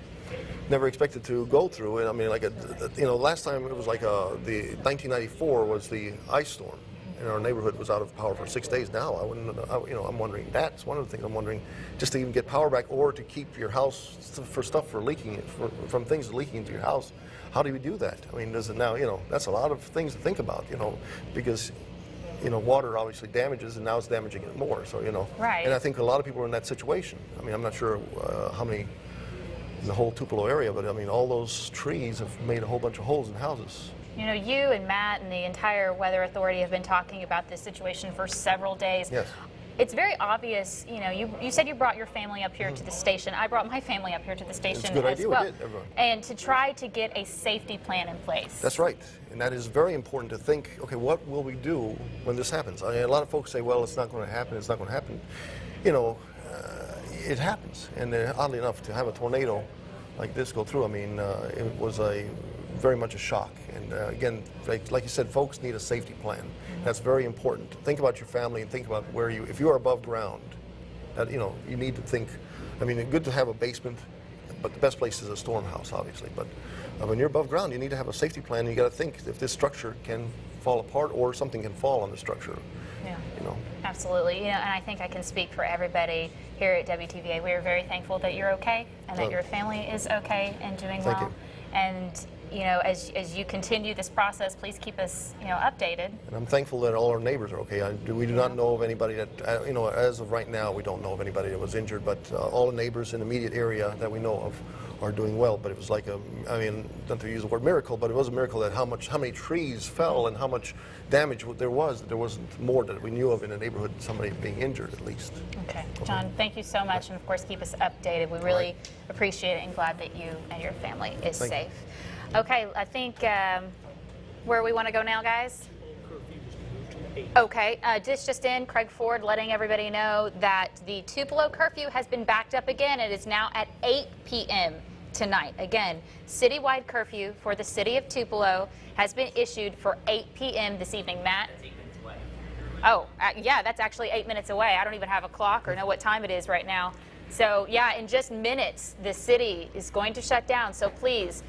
never expected to go through it. I mean, like, you know, last time it was like the 1994 was the ice storm, and our neighborhood was out of power for 6 days. Now, you know, I'm wondering, that's one of the things I'm wondering, just to even get power back or to keep your house for stuff for leaking, from things leaking into your house. How do we do that? I mean, does it now, you know, that's a lot of things to think about, you know, because, you know, water obviously damages, and now it's damaging it more. So, you know, right. And I think a lot of people are in that situation. I mean, I'm not sure how many in the whole Tupelo area, but I mean, all those trees have made a whole bunch of holes in houses. You know, you and Matt and the entire Weather Authority have been talking about this situation for several days. Yes. It's very obvious, you know, you said you brought your family up here to the station. I brought my family up here to the station It's a good as idea. well. We did, everyone. And to try to get a safety plan in place. That's right, and that is very important to think, okay, what will we do when this happens? I mean, a lot of folks say, well, it's not going to happen, it's not going to happen. You know, it happens, and oddly enough, to have a tornado like this go through, I mean, it was very much a shock. And again, like you said, folks need a safety plan. That's very important. Think about your family and think about where if you are above ground, that, you know, you need to think. I mean, it's good to have a basement, but the best place is a storm house, obviously. But when you're above ground, you need to have a safety plan. You got to think if this structure can fall apart or something can fall on the structure. Yeah. You know. Absolutely. You know, and I think I can speak for everybody here at WTVA. We are very thankful that you're okay and that your family is okay and doing well. Thank you. And you know, as you continue this process, please keep us, you know, updated. And I'm thankful that all our neighbors are okay. We do not know of anybody that, you know, as of right now, we don't know of anybody that was injured, but all the neighbors in the immediate area that we know of are doing well. But it was like I mean, not to use the word miracle, but it was a miracle that how many trees fell and how much damage there was. There wasn't more that we knew of in a neighborhood, somebody being injured at least. Okay, John, thank you so much, and of course keep us updated. We really appreciate it and glad that you and your family is safe. Okay, I think where we want to go now, guys? Okay, just in, Craig Ford letting everybody know that the Tupelo curfew has been backed up again. It is now at 8 p.m. tonight. Again, citywide curfew for the city of Tupelo has been issued for 8 p.m. this evening. Matt? That's 8 minutes away. Oh, yeah, that's actually 8 minutes away. I don't even have a clock or know what time it is right now. So, yeah, in just minutes, the city is going to shut down. So please,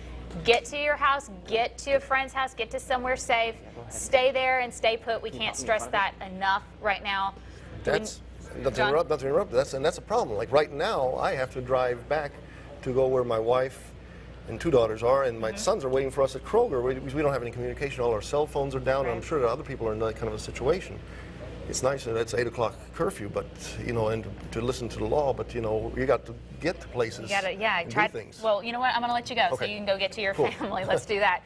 get to your house, get to a friend's house, get to somewhere safe, stay there and stay put. We can't stress that enough right now. That's, not to interrupt, that's a problem. Like right now, I have to drive back to go where my wife and two daughters are, and my sons are waiting for us at Kroger. We don't have any communication. All our cell phones are down, and I'm sure that other people are in that kind of a situation. It's nice that it's 8 o'clock curfew, but, you know, and to listen to the law, but, you know, you got to get to places and do things. Well, you know what? I'm going to let you go so you can go get to your family. Let's do that.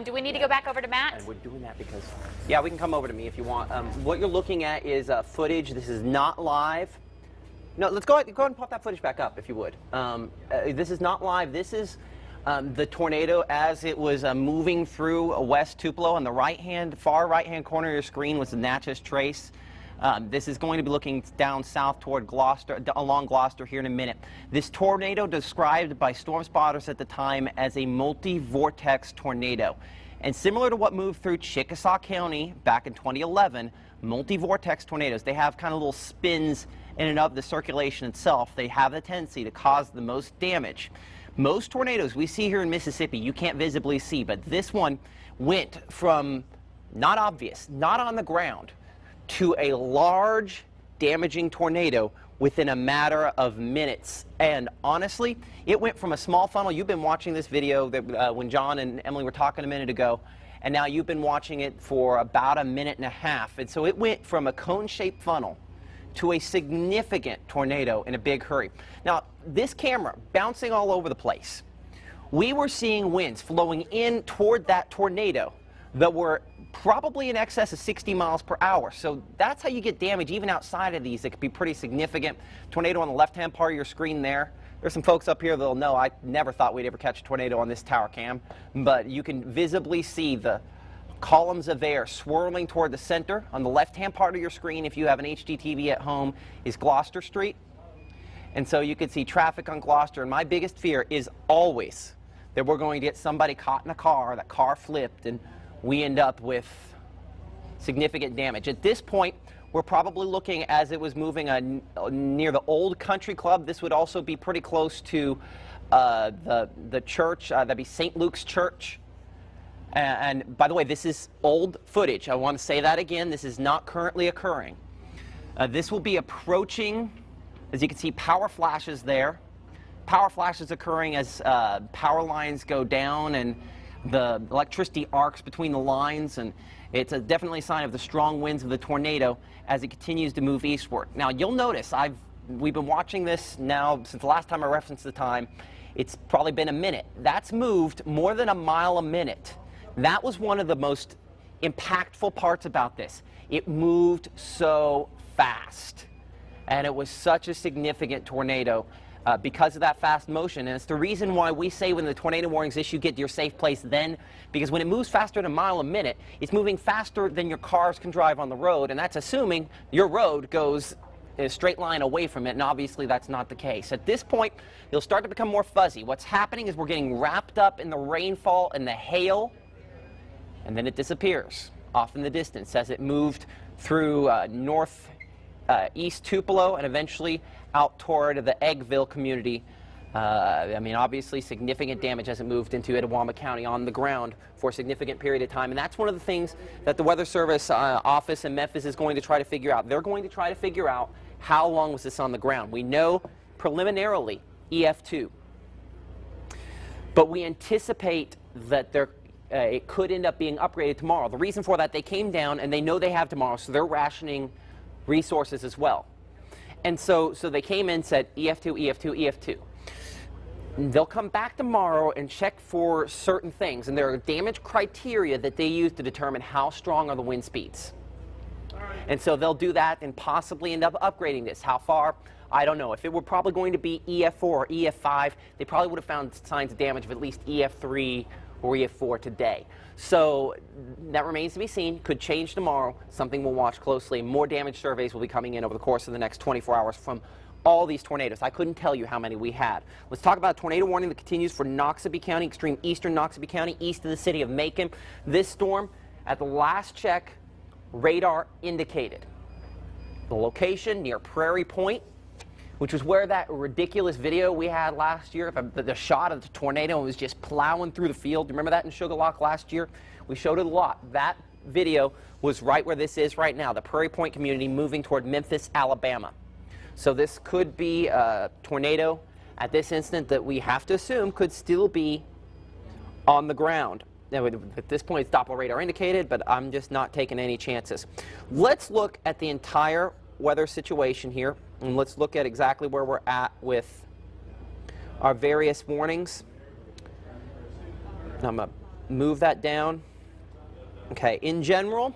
Do we need to go back over to Matt? And we're doing that because, yeah, we can come over to me if you want. What you're looking at is footage. This is not live. No, let's go ahead and pop that footage back up, if you would. This is not live. This is the tornado as it was moving through West Tupelo. On the far right-hand corner of your screen was the Natchez Trace. This is going to be looking down south toward Gloucester, along Gloucester here in a minute. This tornado described by storm spotters at the time as a multi-vortex tornado. And similar to what moved through Chickasaw County back in 2011, multi-vortex tornadoes, they have kind of little spins in and of the circulation itself. They have the tendency to cause the most damage. Most tornadoes we see here in Mississippi, you can't visibly see, but this one went from not obvious, not on the ground, to a large, damaging tornado within a matter of minutes. And honestly, it went from a small funnel. You've been watching this video that when John and Emily were talking a minute ago, and now you've been watching it for about a minute and a half. And so it went from a cone-shaped funnel to a significant tornado in a big hurry. Now, this camera bouncing all over the place. We were seeing winds flowing in toward that tornado that were probably in excess of 60 miles per hour. So that's how you get damage even outside of these. It could be pretty significant. Tornado on the left-hand part of your screen there. There's some folks up here that'll know I never thought we'd ever catch a tornado on this tower cam, but you can visibly see the columns of air swirling toward the center. On the left-hand part of your screen, if you have an HDTV at home, is Gloucester Street. And so you can see traffic on Gloucester, and my biggest fear is always that we're going to get somebody caught in a car, that car flipped, and we end up with significant damage. At this point, we're probably looking, as it was moving near the Old Country Club. This would also be pretty close to the church. That'd be St. Luke's Church. And by the way, this is old footage. I want to say that again. This is not currently occurring. This will be approaching, as you can see, power flashes there. Power flashes occurring as power lines go down and the electricity arcs between the lines, and it's definitely a sign of the strong winds of the tornado as it continues to move eastward. Now, you'll notice we've been watching this now since the last time I referenced the time. It's probably been a minute. That's moved more than a mile a minute. That was one of the most impactful parts about this. It moved so fast, and it was such a significant tornado because of that fast motion. And it's the reason why we say when the tornado warnings issue, get to your safe place then, because when it moves faster than a mile a minute, it's moving faster than your cars can drive on the road, and that's assuming your road goes in a straight line away from it, and obviously that's not the case. At this point, you'll start to become more fuzzy. What's happening is we're getting wrapped up in the rainfall and the hail, and then it disappears off in the distance as it moved through northeast Tupelo and eventually out toward the Eggville community. I mean, obviously significant damage as it moved into Itawamba County on the ground for a significant period of time. And that's one of the things that the Weather Service office in Memphis is going to try to figure out. They're going to try to figure out how long was this on the ground. We know preliminarily EF2, but we anticipate that it could end up being upgraded tomorrow. The reason for that, they came down and they know they have tomorrow, so they're rationing resources as well. And so they came in and said EF2, EF2, EF2. They'll come back tomorrow and check for certain things, and there are damage criteria that they use to determine how strong are the wind speeds. And so they'll do that and possibly end up upgrading this. How far? I don't know. If it were probably going to be EF4 or EF5, they probably would have found signs of damage of at least EF3 or EF4 today. So that remains to be seen. Could change tomorrow. Something we'll watch closely. More damage surveys will be coming in over the course of the next 24 hours from all these tornadoes. I couldn't tell you how many we had. Let's talk about a tornado warning that continues for Noxubee County, extreme eastern Noxubee County, east of the city of Macon. This storm, at the last check, radar indicated the location near Prairie Point, which was where that ridiculous video we had last year, the shot of the tornado was just plowing through the field. Remember that in Sugar Lock last year? We showed it a lot. That video was right where this is right now, the Prairie Point community moving toward Memphis, Alabama. So this could be a tornado at this instant that we have to assume could still be on the ground. Now, at this point, it's Doppler radar indicated, but I'm just not taking any chances. Let's look at the entire weather situation here, and let's look at exactly where we're at with our various warnings. I'm going to move that down. Okay, in general,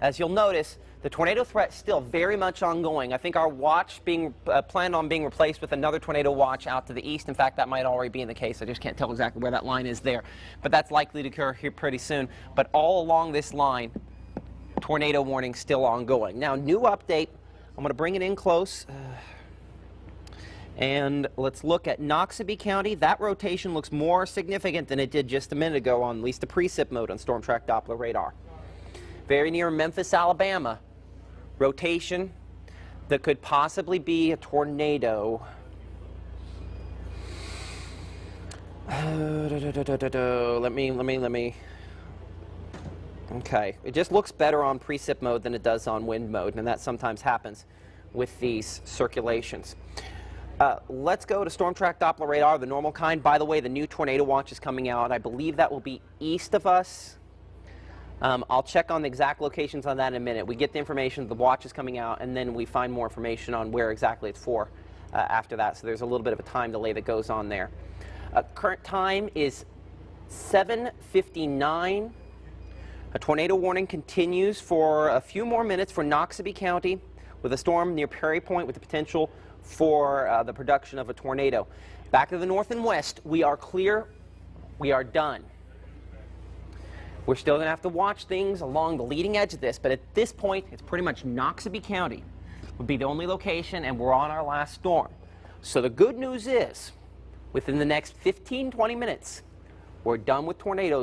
as you'll notice, the tornado threat is still very much ongoing. I think our watch being planned on being replaced with another tornado watch out to the east. In fact, that might already be in the case. I just can't tell exactly where that line is there. But that's likely to occur here pretty soon. But all along this line, tornado warning still ongoing. Now, new update. I'm going to bring it in close. And let's look at Noxubee County. That rotation looks more significant than it did just a minute ago on at least the precip mode on Storm Track Doppler radar. Very near Memphis, Alabama. Rotation that could possibly be a tornado. Let me. Okay, it just looks better on precip mode than it does on wind mode, and that sometimes happens with these circulations. Let's go to Storm Track Doppler radar, the normal kind. By the way, the new tornado watch is coming out. I believe that will be east of us. I'll check on the exact locations on that in a minute. We get the information, the watch is coming out, and then we find more information on where exactly it's for after that. So there's a little bit of a time delay that goes on there. Current time is 7:59. A tornado warning continues for a few more minutes for Noxubee County, with a storm near Perry Point with the potential for the production of a tornado. Back to the north and west, we are clear. We are done. We're still going to have to watch things along the leading edge of this, but at this point, it's pretty much Noxubee County would be the only location, and we're on our last storm. So the good news is, within the next 15-20 minutes, we're done with tornadoes.